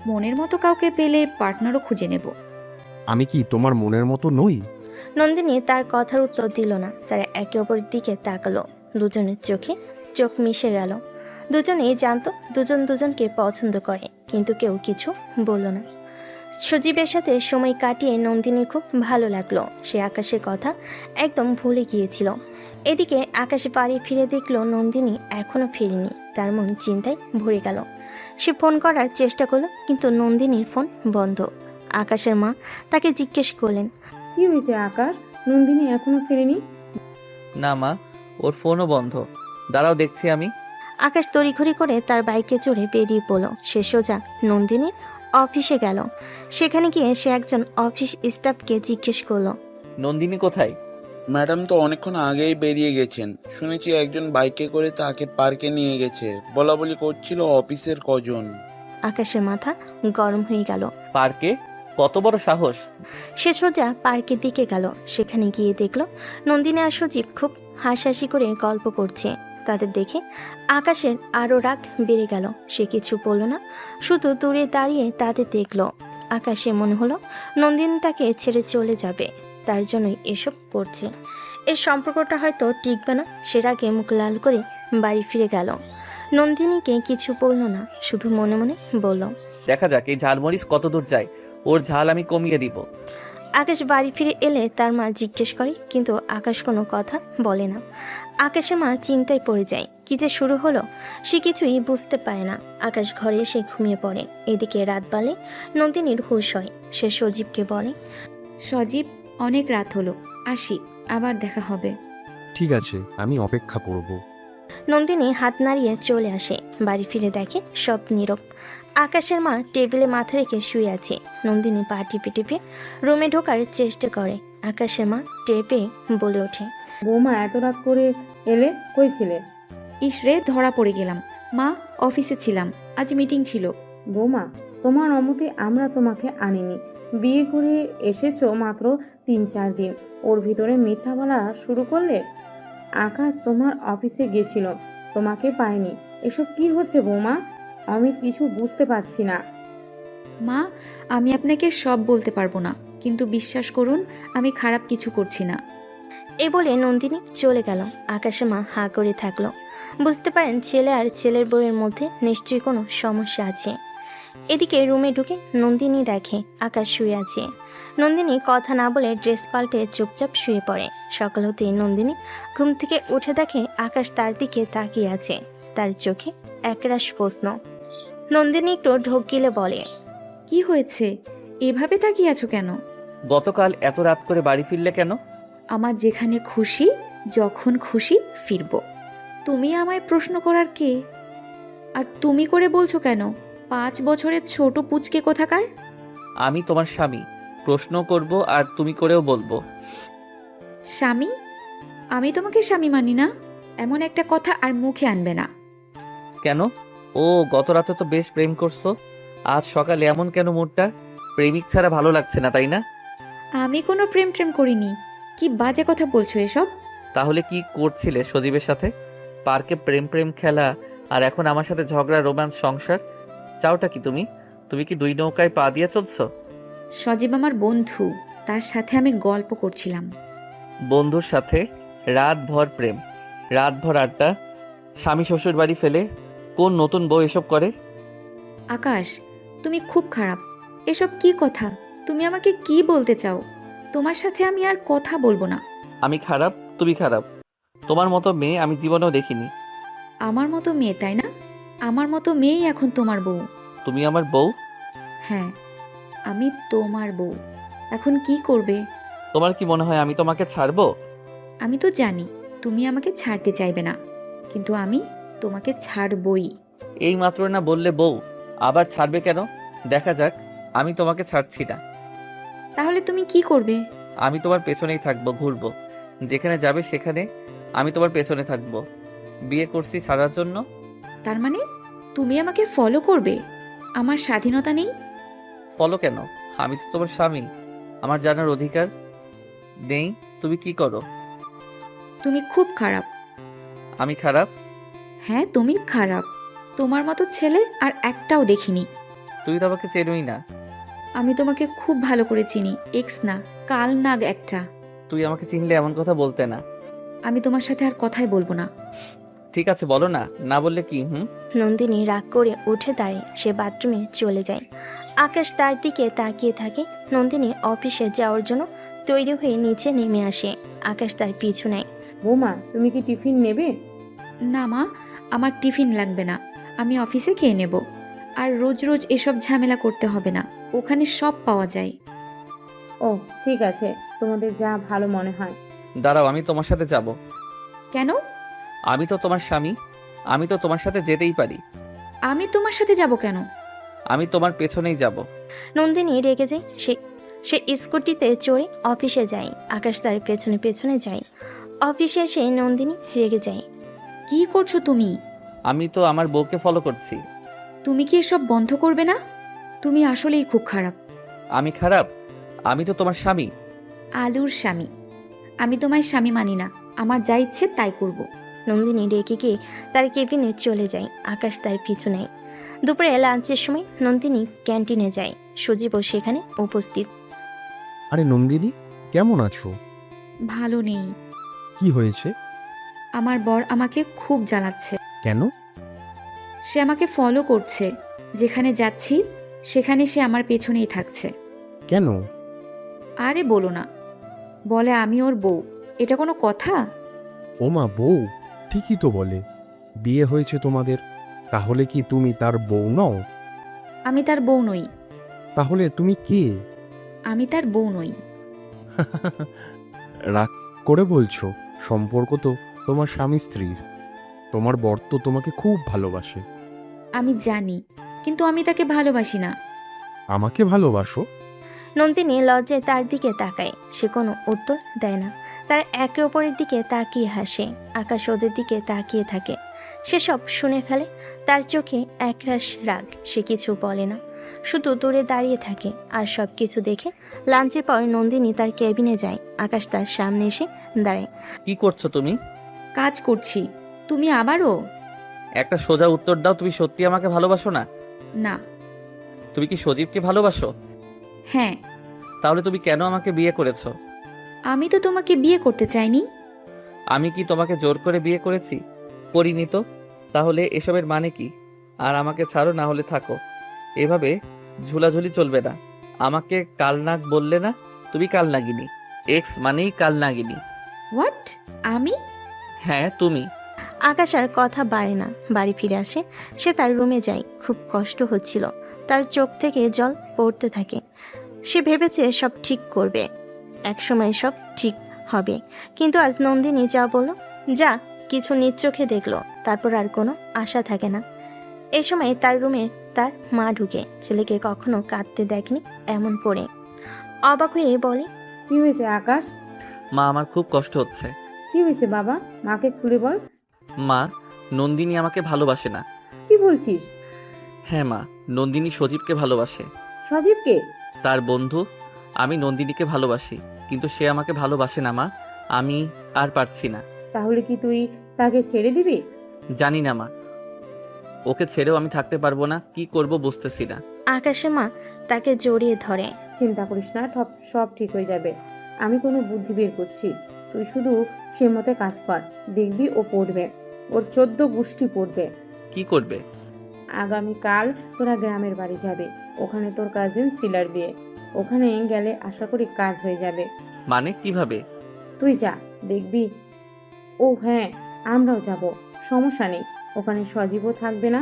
মনের মতো কাউকে পেলে পার্টনারও খুঁজে নেব। আমি কি তোমার মনের মতো নই? নন্দিনী তার কথার উত্তর দিল না। তারা একে অপরের দিকে তাকালো। দুজনের চোখে চোখ মিশে গেল। দুজনেই জানতো দুজন দুজনকে পছন্দ করে, কিন্তু কেউ কিছু বলল না। সজীবের সাথে সময় কাটিয়ে নন্দিনী খুব ভালো লাগলো। সে আকাশের কথা একদম ভুলে গিয়েছিল। এদিকে আকাশে বাড়ি ফিরে দেখলো নন্দিনী এখনো ফেরেনি। তার মন চিন্তায় ভরে গেল। সে ফোন করার চেষ্টা করলো, কিন্তু নন্দিনীর ফোন বন্ধ। আকাশের মা তাকে জিজ্ঞেস করলেন, কি হয়েছে আকাশ? নন্দিনী এখনো ফেরেনি? না মা, ওর ফোনও বন্ধ। দাঁড়াও, দেখছি আমি। আকাশ তড়িঘড়ি করে তার বাইকে চড়ে বেরিয়ে পড়ল। সে সোজা নন্দিনীর অফিসে গেল। সেখানে গিয়ে সে একজন অফিস স্টাফকে জিজ্ঞেস করলো, নন্দিনী কোথায়? ম্যাডাম তো অনেকক্ষণ আগেই বেরিয়ে গেছেন। শুনেছি একজন বাইকে করে তাকে পার্কে নিয়ে গেছে। বলা বলি করছিল অফিসের কজন। আকাশের মাথা গরম হয়ে গেল। পার্কে? কত বড় সাহস! সে সোজা পার্কের দিকে গেল। সেখানে গিয়ে দেখলো নন্দিনী আর সজীব খুব হাসাহাসি করে গল্প করছে। তাদের দেখে আকাশের আরও রাগ বেড়ে গেল। সে কিছু বলল না, শুধু দূরে দাঁড়িয়ে তাদের দেখলো। আকাশে মনে হলো নন্দিনী তাকে ছেড়ে চলে যাবে, তার জন্যই এসব করছে। এই সম্পর্কটা হয়তো টিকবে না। সে রাগে মুখ লাল করে বাড়ি ফিরে গেল। নন্দিনীকে কিছু বলল না, শুধু মনে মনে বলল, দেখা যাক এই ঝালমরিচ কত দূর যায়, ওর ঝাল আমি কমিয়ে দিব। আকাশ বাড়ি ফিরে এলে তার মা জিজ্ঞেস করে, কিন্তু আকাশ কোনো কথা বলে না। আকাশের মা চিন্তায় পড়ে যায়। কি যে শুরু হলো সে কিছুই বুঝতে পারে না। আকাশ ঘরে এসে ঘুমিয়ে পড়ে। এদিকে রাত বালে নন্দিনীর হুঁশ হয়। সে সজীবকে বলে, সজীব, অনেক রাত হলো, আসি, আবার দেখা হবে। ঠিক আছে, আমি অপেক্ষা করব। নন্দিনী হাত নাড়িয়ে চলে আসে। বাড়ি ফিরে দেখে সব নীরব। আকাশের মা টেবিলে মাথা রেখে শুয়ে আছে। নন্দিনী পা টিপে টিপে রুমে ঢোকার চেষ্টা করে। আকাশের মা টেপে বলে ওঠে, বৌমা এত রাত করে এলে, কই ছিলে? ইসরে ধরা পড়ে গেলাম। মা, অফিসে ছিলাম, আজ মিটিং ছিল। বৌমা, তোমার অনুমতি আমরা তোমাকে আনিনি। বিয়ে করে এসেছো মাত্র 3-4 দিন, ওর ভিতরে মিথ্যা বলা শুরু করলে। আকাশ তোমার অফিসে গেছিল, তোমাকে পায়নি। এসব কি হচ্ছে বৌমা? আমি কিছু বুঝতে পারছি না। মা, আমি আপনাকে সব বলতে পারবো না, কিন্তু বিশ্বাস করুন আমি খারাপ কিছু করছি না। এ বলে নন্দিনী চলে গেল। আকাশের মা হাঁ করে থাকলো। বুঝতে পারেন ছেলে আর ছেলের বউয়ের মধ্যে নিশ্চয়ই কোনো সমস্যা আছে। এদিকে রুমে ঢুকে নন্দিনী দেখে আকাশ শুয়ে আছে। নন্দিনী কথা না বলে ড্রেস পাল্টে চুপচাপ শুয়ে পড়ে। সকাল হতেই নন্দিনী ঘুম থেকে উঠে দেখে আকাশ তার দিকে তাকিয়ে আছে। তার চোখে একরাশ প্রশ্ন। নন্দিনী একটু ঢোক গিলে বলে, কি হয়েছে? এভাবে তাকিয়ে আছো কেন? গতকাল এত রাত করে বাড়ি ফিরলে কেন? আমার যেখানে খুশি, যখন খুশি ফিরবো। তুমি আমায় প্রশ্ন করার কে? আর তুমি করে বলছো কেন? 5 বছরের ছোট পুচকে কোথাকার। আমি তোমার স্বামী, প্রশ্ন করব আর তুমি করেও বলবো। স্বামী? আমি তোমাকে স্বামী মানি না, এমন একটা কথা আর মুখে আনবে না। কেন? ও, গত রাতে তো বেশ প্রেম করছো, আজ সকালে এমন কেন মুডটা? প্রেমিক ছাড়া ভালো লাগছে না, তাই না? আমি কোনো প্রেম ট্রেম করিনি। কি বাজে কথা বলছো এসব? তাহলে কি করছিলে সজীবের সাথে? পার্কে প্রেম প্রেম খেলা, আর এখন আমার সাথে ঝগড়া, রোম্যান্স, সংসার। চাওটা কি তুমি? তুমি কি 2 নৌকায় পা দিয়ে চলছো? সজীব আমার বন্ধু, তার সাথে আমি গল্প করছিলাম। বন্ধুর সাথে রাতভর প্রেম, রাতভর আড্ডা, স্বামী শ্বশুর বাড়ি ফেলে কোন নতুন বউ এসব করে? আকাশ, তুমি খুব খারাপ। এসব কি কথা? তুমি আমাকে কি বলতে চাও? তোমার সাথে আমি আর কথা বলবো না। আমি খারাপ? তুমি খারাপ? তোমার মতো মেয়ে আমি জীবনেও দেখিনি। আমার মতো মেয়ে, তাই না? আমার মতো মেয়েই এখন তোমার বউ। তুমি আমার বউ? হ্যাঁ, আমি তোমার বউ। এখন কি করবে? তোমার কি মনে হয় আমি তোমাকে ছাড়বো? আমি তো জানি তুমি আমাকে ছাড়তে চাইবে না, কিন্তু আমি তোমাকে ছাড়বই। এই মাত্র না বললে বউ, আবার ছাড়বে কেন? দেখা যাক। আমি তোমাকে ছাড়ছি না। তাহলে তুমি কি করবে? আমি তোমার পেছনেই থাকবো, ঘুরবো, যেখানে যাবে সেখানে আমি তোমার পেছনে থাকবো। বিয়ে করছি ছাড়ার জন্য। তার মানে তুমি আমাকে ফলো করবে? আমার স্বাধীনতা নেই? ফলো কেন? আমি তো তোমার স্বামী, আমার জানার অধিকার নেই তুমি কি করো? তুমি খুব খারাপ। আমি খারাপ? হ্যাঁ, তুমি খারাপ। তোমার মতো ছেলে আর একটাও দেখিনি। তুই তো আমাকে চেনই না। আমি তোমাকে খুব ভালো করে চিনি, এক্স না, কাল নাগ একটা। তুই আমাকে চিনলে এমন কথা বলতে না। আমি তোমার সাথে আর কথাই বলবো না। ঠিক আছে, বলো না, না বললে কি? নন্দিনী রাগ করে উঠে দাঁড়িয়ে সে বাথরুমে চলে যায়। আকাশ তার দিকে তাকিয়ে থাকে। নন্দিনী অফিসে যাওয়ার জন্য তৈরি হয়ে নিচে নেমে আসে। আকাশ তার পিছু নেয়। বৌমা, তুমি কি টিফিন নেবে? না মা, আমার টিফিন লাগবে না, আমি অফিসে খেয়ে নেব। আর রোজ রোজ এসব ঝামেলা করতে হবে না, ওখানে সব পাওয়া যায়। ও ঠিক আছে, তোমাদের যা ভালো মনে হয়। দাঁড়াও, আমি তোমার সাথে যাব। কেন? আমি তো তোমার স্বামী, আমি তো তোমার সাথে যেতেই পারি। আমি তোমার সাথে যাব কেন? আমি তোমার পেছনেই যাব। নন্দিনী রেগে যায়। সে স্কুটিতে চড়ে অফিসে যায়। আকাশ তার পেছনে পেছনে যায়। অফিসে এসে নন্দিনী রেগে যায়। কি করছো তুমি? আমি তো আমার বউকে ফলো করছি। তুমি কি এসব বন্ধ করবে না? তুমি আসলেই খুব খারাপ। আমি খারাপ? আমি তো তোমার স্বামী। আলুর স্বামী। আমি তোমার স্বামী মানি না, আমার যা ইচ্ছে তাই করব। নন্দিনী রেগে গিয়ে তার কেবিনে চলে যায়। আকাশ তার পিছু নেয়। দুপুরে লাঞ্চের সময় নন্দিনী ক্যান্টিনে যায়। সজীবও সেখানে উপস্থিত। আরে নন্দিনী, কেমন আছো? ভালো নেই। কি হয়েছে? আমার বর আমাকে খুব জ্বালাচ্ছে। কেন? সে আমাকে ফলো করছে, যেখানে যাচ্ছি সেখানে সে আমার পেছনেই থাকছে। কেন? আরে বলো না, বলে আমি ওর বউ। এটা কোনো কথা? ওমা, বউ? ঠিকই তো বলে। বিয়ে হয়েছে তোমাদের, তাহলে কি তুমি তার বউ নও? আমি তার বউ নই। তাহলে তুমি কে? আমি তার বউ নই। রাগ করে বলছো? সম্পর্ক তো তোমার স্বামী স্ত্রীর। তোমার বর তো তোমাকে খুব ভালোবাসে। আমি জানি, কিন্তু আমি তাকে ভালোবাসি না। আমাকে ভালোবাসো? নন্দিনী লজ্জায় তার দিকে তাকায়। সে কোনো উত্তর দেয় না। তারা একে অপরের দিকে তাকিয়ে হাসে। আকাশ ওদের দিকে তাকিয়ে থাকে। সে সব শুনে ফেলে। তার চোখে একরাশ রাগ। সে কিছু বলে না, শুধু দূরে দাঁড়িয়ে থাকে। আর সব কিছু দেখে লাঞ্চের পর নন্দিনী তার কেবিনে যায়। আকাশ তার সামনে এসে দাঁড়ায়। কি করছো তুমি? কাজ করছি। তুমি আবারও? একটা সোজা উত্তর দাও, তুমি সত্যি আমাকে ভালোবাসো না? না। তুমি কি সজীবকে ভালোবাসো? হ্যাঁ। তাহলে তুমি কেন আমাকে বিয়ে করেছো? আমি তো তোমাকে বিয়ে করতে চাইনি। আমি কি তোমাকে জোর করে বিয়ে করেছি? করিনি তো। তাহলে এসবের মানে কি? আর আমাকে ছাড়ো, না হলে থাকো। এভাবে ঝুলাঝুলি চলবে না। আমাকে কালনাগ বললে না? তুমি কালনাগিনী। এক্স মানেই কালনাগিনী। হোয়াট? আমি? হ্যাঁ, তুমি। আকাশ আর কথা বাড়ে না। বাড়ি ফিরে আসে। সে তার রুমে যায়। খুব কষ্ট হচ্ছিল। তার চোখ থেকে জল পড়তে থাকে। সে ভেবেছে সব ঠিক করবে, একসময় সব ঠিক হবে। কিন্তু আজ নন্দিনী যা বলল, যা কিছু নিজ চোখে দেখলো, তারপর আর কোনো আশা থাকে না। এই সময় তার রুমে তার মা ঢুকে। ছেলেকে কখনো কাঁদতে দেখনি এমন করে। অবাক হয়ে বলে, কি হয়েছে আকাশ? মা, আমার খুব কষ্ট হচ্ছে। কি হয়েছে বাবা? মাকে খুলে বল। মা, নন্দিনী আমাকে ভালোবাসে না। কি বলছিস? হ্যাঁ মা, নন্দিনী সজীবকে ভালোবাসে। সজীবকে? তার বন্ধু। আমি নন্দিনীকে ভালোবাসি, কিন্তু সে আমাকে ভালোবাসে না মা। আমি আর পারছি না। তাহলে কি তুই তাকে ছেড়ে দিবি? জানি না মা, ওকে ছেড়েও আমি থাকতে পারবো না। কি করব বুঝতেছি না। আকাশের মা তাকে জড়িয়ে ধরে। চিন্তা করিস না, সব ঠিক হয়ে যাবে। আমি কোনো বুদ্ধি বের করছি। তুই শুধু সে মতে কাজ কর, দেখবি ও পড়বে। ওর 14 গোষ্ঠী পড়বে। কি করবে? আগামীকাল তোরা গ্রামের বাড়ি যাবে। ওখানে তোর কাজিন শিলার বিয়ে। ওখানে গেলে আশা করি কাজ হয়ে যাবে। মানে কিভাবে? তুই যা, দেখবি। ও হ্যাঁ, আমরাও যাব, সমস্যা নেই। ওখানে সজীবও থাকবে না।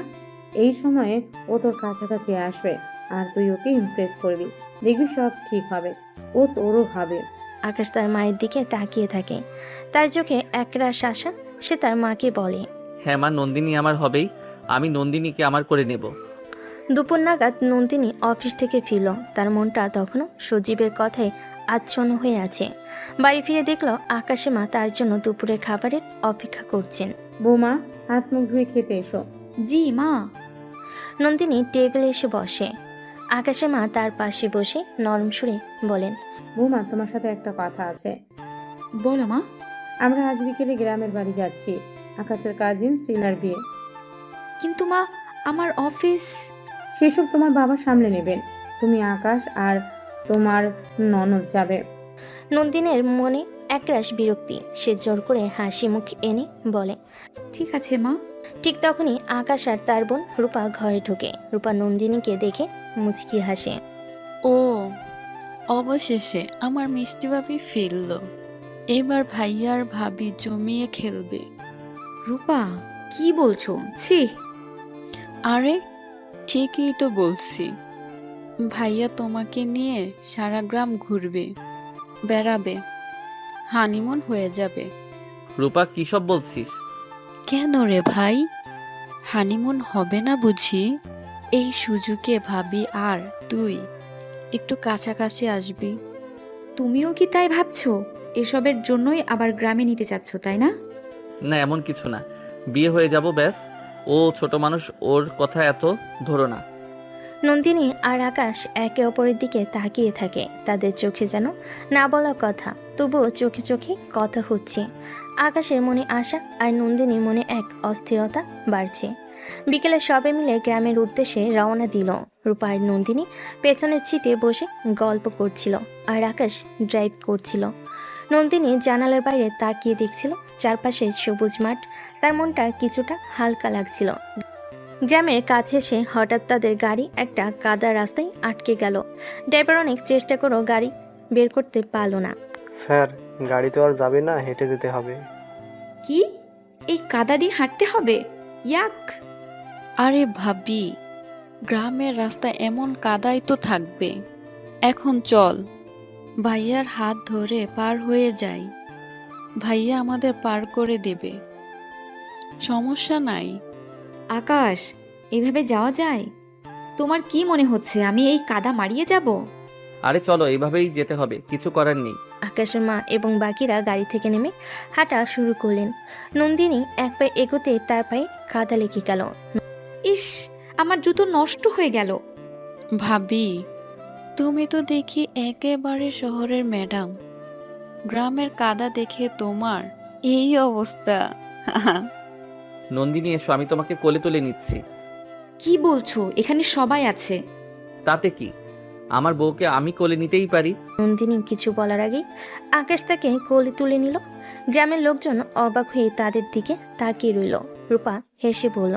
এই সময়ে ও তোর কাছাকাছি আসবে, আর তুই ওকে ইমপ্রেস করবি। দেখবি সব ঠিক হবে। ও তোরও হবে। আকাশ তার মায়ের দিকে তাকিয়ে থাকে। তার চোখে একরাশ আশা। সে তার মাকে বলে, হ্যাঁ মা, নন্দিনী আমার হবেই। আমি নন্দিনীকে আমার করে নেব। দুপুর নাগাদ নন্দিনী অফিস থেকে ফিরল। তার মনটা তখনও সজীবের কথায় আচ্ছন্ন হয়ে আছে। বাড়ি ফিরে দেখলো আকাশে মা তার জন্য দুপুরের খাবারের অপেক্ষা করছেন। বৌমা, হাত মুখ ধুয়ে খেতে এসো। জি মা। নন্দিনী টেবিলে এসে বসে। আকাশে মা তার পাশে বসে নরম সুরে বলেন, বৌমা, তোমার সাথে একটা কথা আছে। বলো মা। আমরা আজ বিকেলে গ্রামের বাড়ি যাচ্ছি। আকাশের কাজিন শিলার বিয়ে। কিন্তু মা, আমার অফিস। সেসব তোমার বাবা সামলে নেবেন। তুমি, আকাশ আর তোমার ননদ যাবে। নন্দিনীর মনে একরাশ বিরক্তি। সে জোর করে হাসি মুখ এনে বলে, ঠিক আছে মা। ঠিক তখনই আকাশ আর তার বোন রূপা ঘরে ঢোকে। রূপা নন্দিনীকে দেখে মুচকি হাসে। ও, অবশেষে আমার মিষ্টি ভাবি ফিরল। এবার ভাইয়া আর ভাবি জমিয়ে খেলবে। রূপা, কি বলছো? ছি। আরে ঠিকই তো বলছি। ভাইয়া তোমাকে নিয়ে সারা গ্রাম ঘুরবে, বেড়াবে, হানিমুন হয়ে যাবে। রূপা, কি সব বলছিস? কেন রে ভাই, হানিমুন হবে না বুঝি? এই সুযোগে ভাবি আর তুই একটু কাছাকাছি আসবি। তুমিও কি তাই ভাবছো? এসবের জন্যই আবার গ্রামে নিতে চাচ্ছ, তাই না? না, এমন কিছু না। বিয়ে হয়ে যাব ব্যাস। ও ছোট মানুষ, ওর কথা এত ধরো না। নন্দিনী আর আকাশ একে অপরের দিকে তাকিয়ে থাকে। তাদের চোখে যেন না বলা কথা, তবুও চোখে চোখে কথা হচ্ছে। আকাশের মনে আশা আর নন্দিনীর মনে এক অস্থিরতা বাড়ছে। বিকেলে সবে মিলে গ্রামের উদ্দেশ্যে রওনা দিল। রূপা আর নন্দিনী পেছনের সিটে বসে গল্প করছিল, আর আকাশ ড্রাইভ করছিল। নন্দিনী জানালার বাইরে তাকিয়ে দেখছিল চারপাশে সবুজ মাঠ। তার মনটা কিছুটা হালকা লাগছিল। গ্রামের কাছে এসে হঠাৎ তাদের গাড়ি একটা কাদা রাস্তায় আটকে গেল। ড্রাইভার অনেক চেষ্টা করেও গাড়ি বের করতে পারল না। স্যার, গাড়ি তো আর যাবে না, হেঁটে যেতে হবে। কি? এই কাদা দিয়ে হাঁটতে হবে? ইয়াক। আরে ভাবি, গ্রামের রাস্তা এমন কাদাই তো থাকবে। এখন চল, ভাইয়ার হাত ধরে পার হয়ে যাই। ভাইয়া আমাদের পার করে দেবে। সমস্যা নাই। আকাশ, এভাবে যাওয়া যায়? তোমার কি মনে হচ্ছে আমি এই কাদা মারিয়ে যাব? আরে চলো, এইভাবেই যেতে হবে, কিছু করার নেই। আকাশের মা এবং বাকিরা গাড়ি থেকে নেমে হাঁটা শুরু করলেন। নন্দিনী এক পায়ে এগোতে তার পায়ে কাদা লেগে গেল। ইস, আমার জুতো নষ্ট হয়ে গেল। ভাবি, তুমি তো দেখি একেবারে শহরের ম্যাডাম, গ্রামের কাদা দেখে তোমার এই অবস্থা। নন্দিনী এসো, আমি তোমাকে কোলে তুলে নিচ্ছি। কি বলছো? এখানে সবাই আছে। তাতে কি, আমার বউকে আমি কোলে নিতেই পারি। নন্দিনী কিছু বলার আগেই আকাশ তাকে কোলে তুলে নিল। গ্রামের লোকজন অবাক হয়ে তাদের দিকে তাকিয়ে রইল। রূপা হেসে বলল,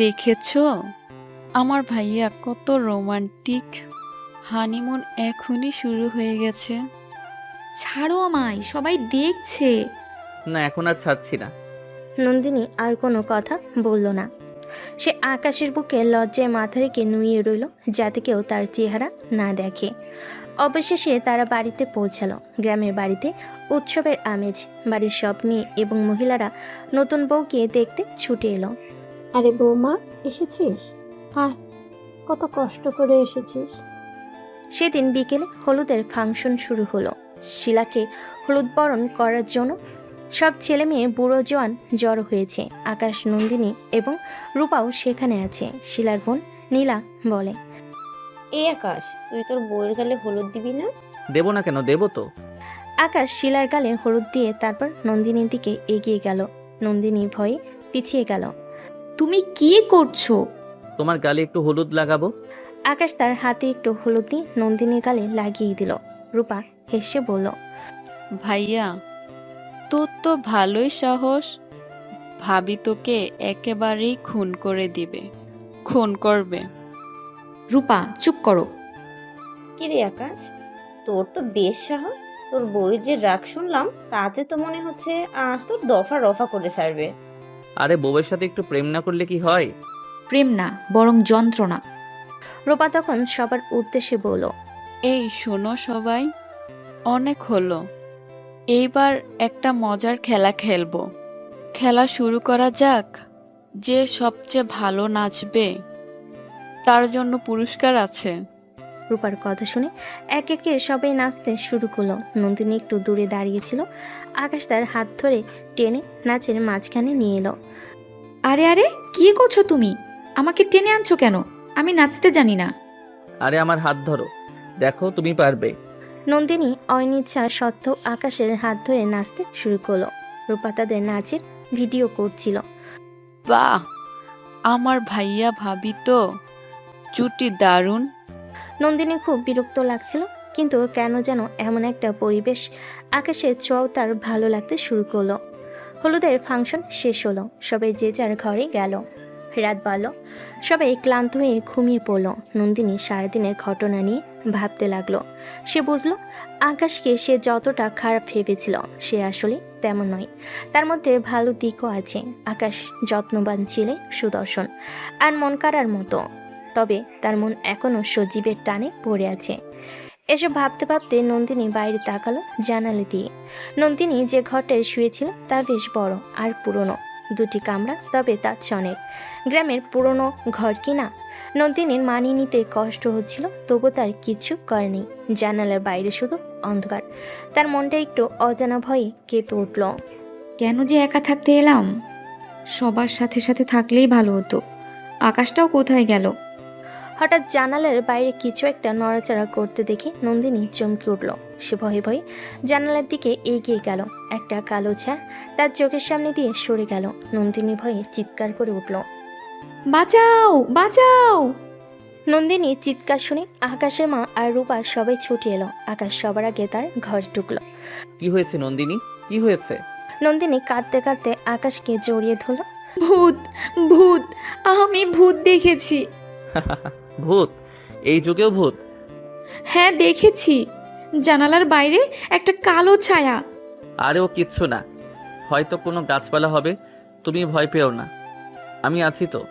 দেখেছো আমার ভাইয়া কত রোমান্টিক। হানিমুন এখনই শুরু হয়ে গেছে। ছাড়ো আমায়, সবাই দেখছে। না, এখন আর ছাড়ছি না। নন্দিনী আর কোনো কথা বলল না। সে আকাশের বুকে লজ্জায় মাথা রেখে নুয়ে রইল, যাতে কেউ তার চেহারা না দেখে। অবশেষে তারা বাড়িতে পৌঁছালো। গ্রামের বাড়িতে উৎসবের আমেজ। বাড়ির সব মেয়ে এবং মহিলারা নতুন বউকে দেখতে ছুটে এলো। আরে বৌমা, এসেছিস? আয়, কত কষ্ট করে এসেছিস। সেদিন বিকেলে হলুদের ফাংশন শুরু হলো। শিলাকে হলুদ বরণ করার জন্য সব ছেলে মেয়ে বুড়ো জোয়ান জড়ো হয়েছে। আকাশ, নন্দিনী এবং রূপাও সেখানে আছে। শিলার বোন নীলা বলে, এই আকাশ, তুই তোর বউয়ের গালে হলুদ দিবি না? দেবো না কেন, দেবো তো। আকাশ শিলার গালে হলুদ দিয়ে তারপর নন্দিনীর দিকে এগিয়ে গেল। নন্দিনী ভয়ে পিছিয়ে গেল। তুমি কি করছো? তোমার গালে একটু হলুদ লাগাবো। আকাশ তার হাতে একটু হলুদ দিয়ে নন্দিনীর গালে লাগিয়ে দিল। রূপা হেসে বলল, ভাইয়া, তোর তো ভালোই সাহস। ভাবি তোকে একেবারেই খুন করে দিবে, খুন করবে। রূপা, চুপ করো। কি রে আকাশ, তোর তো বেশ সাহস। তোর বউয়ের যে রাগ শুনলাম, তাতে তো মনে হচ্ছে আজ তোর দফা রফা করে ছাড়বে। আরে বউয়ের সাথে একটু প্রেম না করলে কি হয়? প্রেম না, বরং যন্ত্রণা। রূপা তখন সবার উদ্দেশ্যে বলল, এই শোনো সবাই, অনেক হলো। এইবার একটা মজার খেলা খেলবো। খেলা শুরু করা যাক। যে সবচেয়ে ভালো নাচবে তার জন্য পুরস্কার আছে। রূপার কথা শুনে এক একে সবাই নাচতে শুরু করলো। নন্দিনী একটু দূরে দাঁড়িয়েছিল। আকাশ তার হাত ধরে টেনে নাচের মাঝখানে নিয়ে এলো। আরে আরে, কি করছো তুমি? আমাকে টেনে আনছো কেন? আমি নাচতে জানি না। আরে আমার হাত ধরো, দেখো তুমি পারবে। নন্দিনী অনিচ্ছা সত্ত্বেও আকাশের হাত ধরে নাচতে শুরু করলো। রূপা তাদের নাচের ভিডিও করছিল। বাহ, আমার ভাইয়া ভাবি তো জুটি দারুণ। নন্দিনী খুব বিরক্ত লাগছিল, কিন্তু কেন যেন এমন একটা পরিবেশ আকাশের ছোঁয়াও তার ভালো লাগতে শুরু করলো। হলুদের ফাংশন শেষ হলো। সবাই যে যার ঘরে গেল। রাত বাড়ল। সবাই ক্লান্ত হয়ে ঘুমিয়ে পড়ল। নন্দিনী সারাদিনের ঘটনা নিয়ে ভাবতে লাগলো। সে বুঝলো আকাশকে সে যতটা খারাপ ভেবেছিল সে আসলে তেমন নয়। তার মধ্যে ভালো দিকও আছে। আকাশ যত্নবান ছেলে, সুদর্শন আর মন কাড়ার মতো। তবে তার মন এখনো সজীবের টানে পড়ে আছে। এসব ভাবতে ভাবতে নন্দিনী বাইরে তাকালো জানালা দিয়ে। নন্দিনী যে ঘরটায় শুয়েছিল তা বেশ বড় আর পুরনো। দুটি কামরা, তবে তার অনেক। গ্রামের পুরনো ঘর কিনা। নন্দিনীর মানিয়ে নিতে কষ্ট হচ্ছিল, তবু তার কিছু করেনি। জানালার বাইরে শুধু অন্ধকার। তার মনটা একটু অজানা ভয়ে কেঁপে উঠল। কেন যে একা থাকতে এলাম? সবার সাথে সাথে থাকলেই ভালো হতো। আকাশটাও কোথায় গেল? হঠাৎ জানালার বাইরে কিছু একটা নড়াচড়া করতে দেখে নন্দিনী চমকে উঠল। সে ভয়ে ভয়ে জানালার দিকে এগিয়ে গেল। একটা কালো ছায়া তার চোখের সামনে দিয়ে সরে গেল। নন্দিনী ভয়ে চিৎকার করে উঠল, বাঁচাও, বাঁচাও! নন্দিনী চিৎকার শুনে আকাশের মা আর রূপা সবাই ছুটে এলো। আকাশ সবার আগে তার ঘরে ঢুকলো। কি হয়েছে নন্দিনী, কি হয়েছে? নন্দিনী কাঁদতে কাঁদতে আকাশকে জড়িয়ে ধরল। ভূত, ভূত! আমি ভূত দেখেছি। ভূত? এই যুগেও ভূত? হ্যাঁ, দেখেছি। জানালার বাইরে একটা কালো ছায়া। আরে ও কিচ্ছু না, হয়তো কোনো গাছপালা হবে। তুমি ভয় পেও না, আমি আছি তো।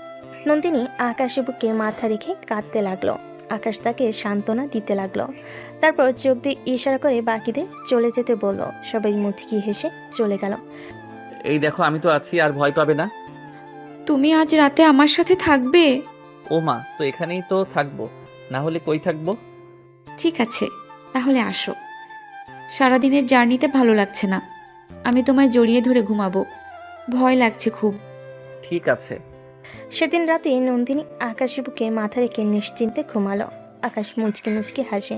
নন্দিনী আকাশের বুকে মাথা রেখে কাঁদতে লাগলো। আকাশ তাকে সান্ত্বনা দিতে লাগলো। তারপর চোখ দিয়ে ইশারা করে বাকিদের চলে যেতে বলল। সবাই মুচকি হেসে চলে গেল। এই দেখো আমি তো আছি, আর ভয় পাবে না। তুমি আজ রাতে আমার সাথে থাকবে? ও মা, তো এখানেই তো থাকবো, না হলে কই থাকবো? ঠিক আছে, তাহলে আসো। সারাদিনের জার্নিতে ভালো লাগছে না, আমি তোমায় জড়িয়ে ধরে ঘুমাবো। ভয় লাগছে খুব। ঠিক আছে। সেদিন রাতে নন্দিনী আকাশের বুকে মাথা রেখে নিশ্চিন্তে ঘুমালো। আকাশ মুচকি মুচকি হাসে।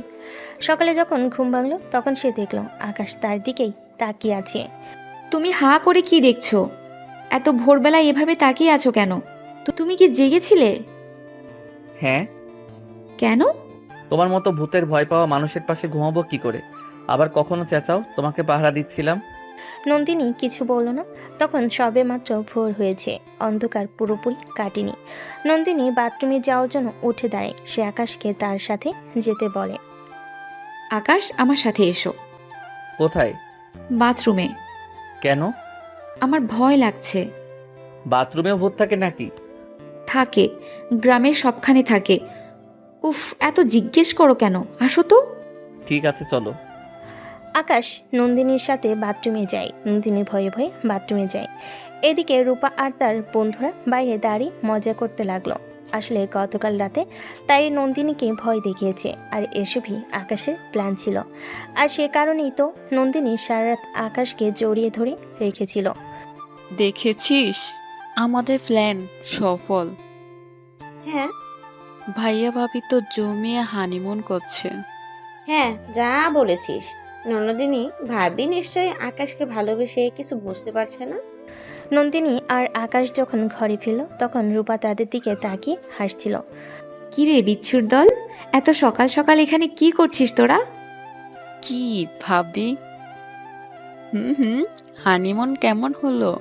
সকালে যখন ঘুম ভাঙলো তখন সে দেখলো আকাশ তার দিকেই তাকিয়ে আছে। তুমি হাঁ করে কি দেখছো? এত ভোরবেলায় এভাবে তাকিয়ে আছো কেন? তুমি কি জেগেছিলে? হ্যাঁ। কেন? তোমার মতো ভূতের ভয় পাওয়া মানুষের পাশে ঘুমাবো কি করে? আবার কখনো চেঁচাও, তোমাকে পাহারা দিচ্ছিলাম। নন্দিনী কিছু বলল না। তখন সবে মাত্র ভোর হয়েছে, অন্ধকার পুরোপুরি কাটেনি। নন্দিনী বাথরুমে যাওয়ার জন্য উঠে দাঁড়ায়। সে আকাশকে তার সাথে যেতে বলে। আকাশ, আমার সাথে এসো। কোথায়? বাথরুমে। কেন? আমার ভয় লাগছে। বাথরুমেও ভূত থাকে নাকি? থাকে, গ্রামের সবখানে থাকে। উফ, এত জিজ্ঞেস করো কেন? আসো তো। ঠিক আছে চলো। আকাশ নন্দিনীর সাথে বাথরুমে যায়। নন্দিনী ভয়ে ভয়ে বাথরুমে যায়। এদিকে রূপা আর তার বন্ধুরা বাইরে দাঁড়িয়ে মজা করতে লাগলো। আসলে গতকাল রাতে তাই নন্দিনীকে ভয় দেখিয়েছে, আর এসবই আকাশের প্ল্যান ছিল। আর সে কারণেই তো নন্দিনী সারা রাত আকাশকে জড়িয়ে ধরে রেখেছিল। দেখেছিস, আমাদের প্ল্যান সফল। হ্যাঁ ভাইয়া ভাবি তো জমিয়ে হানিমুন করছে। হ্যাঁ, যা বলেছিস। নন্দিনী ভাবি নিশ্চয়ই আকাশকে ভালোবেসে কিছু বুঝতে পারছে না। নন্দিনী আর আকাশ যখন ঘরে ফিরল তখন রূপা তাদের দিকে তাকিয়ে হাসছিল। কি রে বিচ্ছুর দল, এত সকাল সকাল এখানে কি করছিস তোরা? কি ভাবি? হুম, হানিমুন কেমন হলো?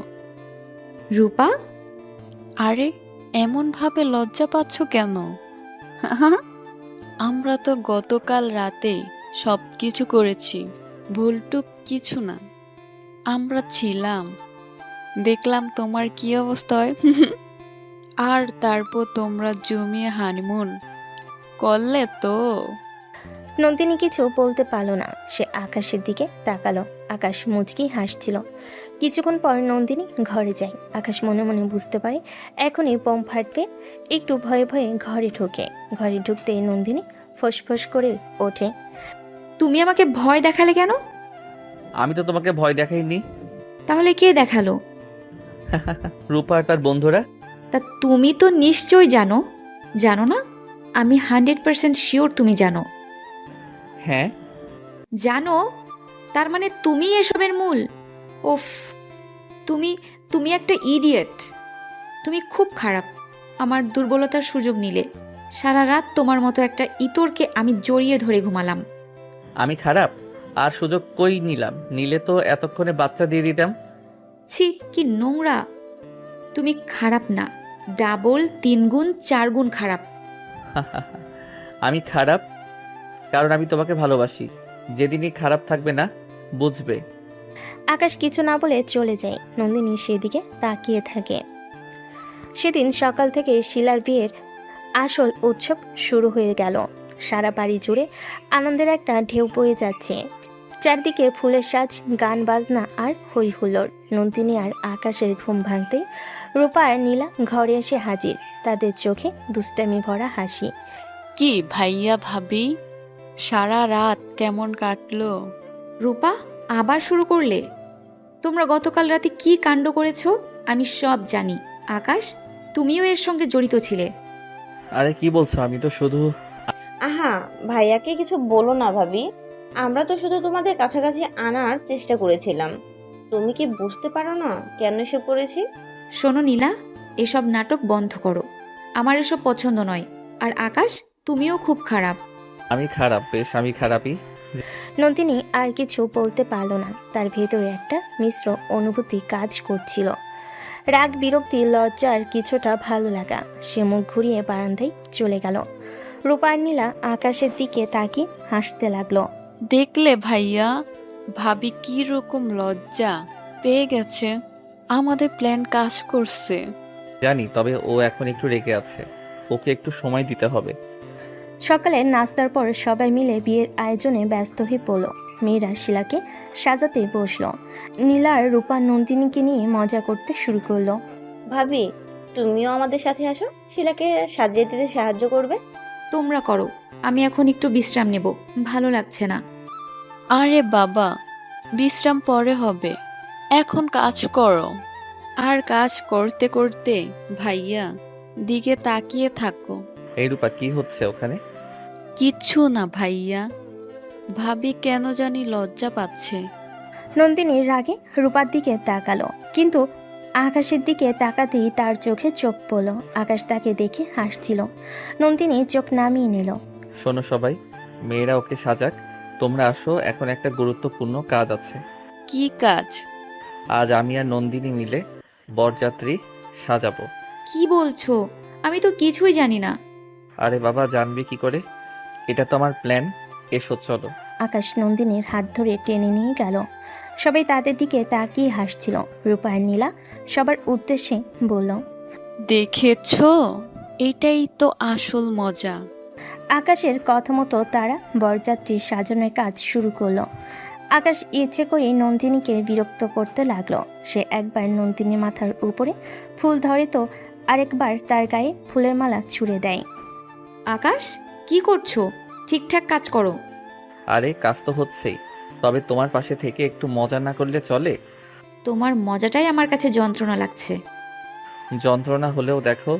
রূপা, আরে এমন ভাবে লজ্জা পাচ্ছ কেন? আমরা তো গতকাল রাতে সব কিছু করেছি, ভুলটুক কিছু না। আমরা ছিলাম, দেখলাম তোমার কি অবস্থা হয়। আর তারপর তোমরা জমিয়ে হানিমুন করলে তো। নন্দিনী কিছু বলতে পারল না। সে আকাশের দিকে তাকালো। আকাশ মুচকি হাসছিল। কিছুক্ষণ পর নন্দিনী ঘরে যায়। আকাশ মনে মনে বুঝতে পারে এখনই বোম ফাটবে। একটু ভয়ে ভয়ে ঘরে ঢোকে। ঘরে ঢুকতে নন্দিনী ফোঁস করে ওঠে। তুমি আমাকে ভয় দেখালে কেন? আমি তো তোমাকে ভয় দেখাইনি। তাহলে কে দেখালো? রূপা আর তার বন্ধুরা। তা তুমি তো নিশ্চয়ই জানো। জানো না? আমি 100% শিওর তুমি জানো। হ্যাঁ। জানো? তার মানে তুমি এসবের মূল। ওফ, তুমি তুমি একটা ইডিয়েট। তুমি খুব খারাপ। আমার দুর্বলতার সুযোগ নিলে। সারা রাত তোমার মতো একটা ইতরকে আমি জড়িয়ে ধরে ঘুমালাম। আমি খারাপ? আর সুযোগ কই নিলাম? নিলে তো এতক্ষণে বাচ্চা দিয়ে দিতাম। ছি, কি নোংরা। তুমি খারাপ না, ডাবল 3 গুণ 4 গুণ খারাপ। আমি খারাপ কারণ আমি তোমাকে ভালোবাসি। যেদিনই খারাপ থাকবে না বুঝবে। আকাশ কিছু না বলে চলে যায়। নন্দিনী সেদিকে তাকিয়ে থাকে। সেদিন সকাল থেকে শিলার বিয়ের আসল উৎসব শুরু হয়ে গেল। সারা বাড়ি জুড়ে আনন্দের একটা ঢেউ বয়ে যাচ্ছে। চারদিকে ফুলের সাজ, গান বাজনা আর হই হুল্লোড়। নন্দিনী আর আকাশের ঘুম ভাঙতে রূপা আর নীলা ঘরে এসে হাজির। তাদের চোখে দুষ্টামি ভরা হাসি। কি ভাইয়া ভাবি, সারা রাত কেমন কাটলো? রূপা, আবার শুরু করলে? তোমরা গতকাল রাতে কি কাণ্ড করেছো আমি সব জানি। আকাশ, তুমিও এর সঙ্গে জড়িত ছিলে। আরে কি বলছো? আমি তো শুধু আহা, ভাইয়াকে কিছু বলো না ভাবি। আমরা তো শুধু তোমাদের কাছাকাছি আনার চেষ্টা করেছিলাম। তুমি কি বুঝতে পারো না কেন এসব করেছি? শোনো নীলা, এসব নাটক বন্ধ করো। আমার এসব পছন্দ নয়। আর আকাশ, তুমিও খুব খারাপ। আমি খারাপ, বেশ আমি খারাপই। নন্দিনী আর কিছু বলতে পারল না। তার ভেতরে একটা মিশ্র অনুভূতি কাজ করছিল। রাগ, বিরক্তি, লজ্জা আর কিছুটা ভালো লাগা। সে মুখ ঘুরিয়ে বারান্দায় চলে গেল। রূপা আর নীলা আকাশের দিকে তাকিয়ে হাসতে লাগলো। দেখলে ভাইয়া ভাবি কি রকম লজ্জা পেয়ে গেছে। আমাদের প্ল্যান কাজ করছে। জানি, তবে ও এখন একটু রেগে আছে। ওকে একটু সময় দিতে হবে। সকালে নাস্তার পর সবাই মিলে বিয়ের আয়োজনে ব্যস্ত হয়ে পড়ল। মেয়েরা শিলাকে সাজাতে বসলো। নীলা আর রূপা নন্দিনীকে নিয়ে মজা করতে শুরু করলো। ভাবি, তুমিও আমাদের সাথে আসো, শিলাকে সাজিয়ে দিতে সাহায্য করবে। তোমরা করো, আমি এখন একটু বিশ্রাম নেব, ভালো লাগছে না। আরে বাবা, বিশ্রাম পরে হবে, এখন কাজ করো। আর কাজ করতে করতে ভাইয়া দিকে তাকিয়ে থাকো। এই রূপা, কি হচ্ছে ওখানে? কিচ্ছু না ভাইয়া, ভাবি কেন জানি লজ্জা পাচ্ছে। নন্দিনী রাগে রূপার দিকে তাকালো, কিন্তু আকাশের দিকে তাকাতেই তার চোখে চোখ পড়ল। আকাশ তাকে দেখে হাসছিল। নন্দিনী চোখ নামিয়ে নিল। শোনো সবাই, মেয়েরা ওকে সাজাক, তোমরা আসো, এখন একটা গুরুত্বপূর্ণ কাজ আছে। কি কাজ? আজ আমি আর নন্দিনী মিলে বরযাত্রী সাজাবো। কি বলছো? আমি তো কিছুই জানি না। আরে বাবা, জানবে কি করে? এটা তো আমার প্ল্যান। এসো চলো। আকাশ নন্দিনীর হাত ধরে টেনে নিয়ে গেল। সবাই তাদের দিকে তাকিয়ে হাসছিল। রূপা আর নীলা সবার উদ্দেশ্যে বলল, দেখেছো, এটাই তো আসল মজা। আকাশের কথা মতো তারা বরযাত্রীর সাজানোর কাজ শুরু করলো। আকাশ ইচ্ছে করে নন্দিনীকে বিরক্ত করতে লাগলো। সে একবার নন্দিনীর মাথার উপরে ফুল ধরে তো আরেকবার তার গায়ে ফুলের মালা ছুঁড়ে দেয়। আকাশ, কি করছো? ঠিকঠাক কাজ করো। আরে কাজ তো হচ্ছেই, তবে তোমার পাশে থেকে একটু মজা না করলে চলে? তোমার মজাটাই আমার কাছে যন্ত্রণা লাগছে। যন্ত্রণা হলেও দেখো,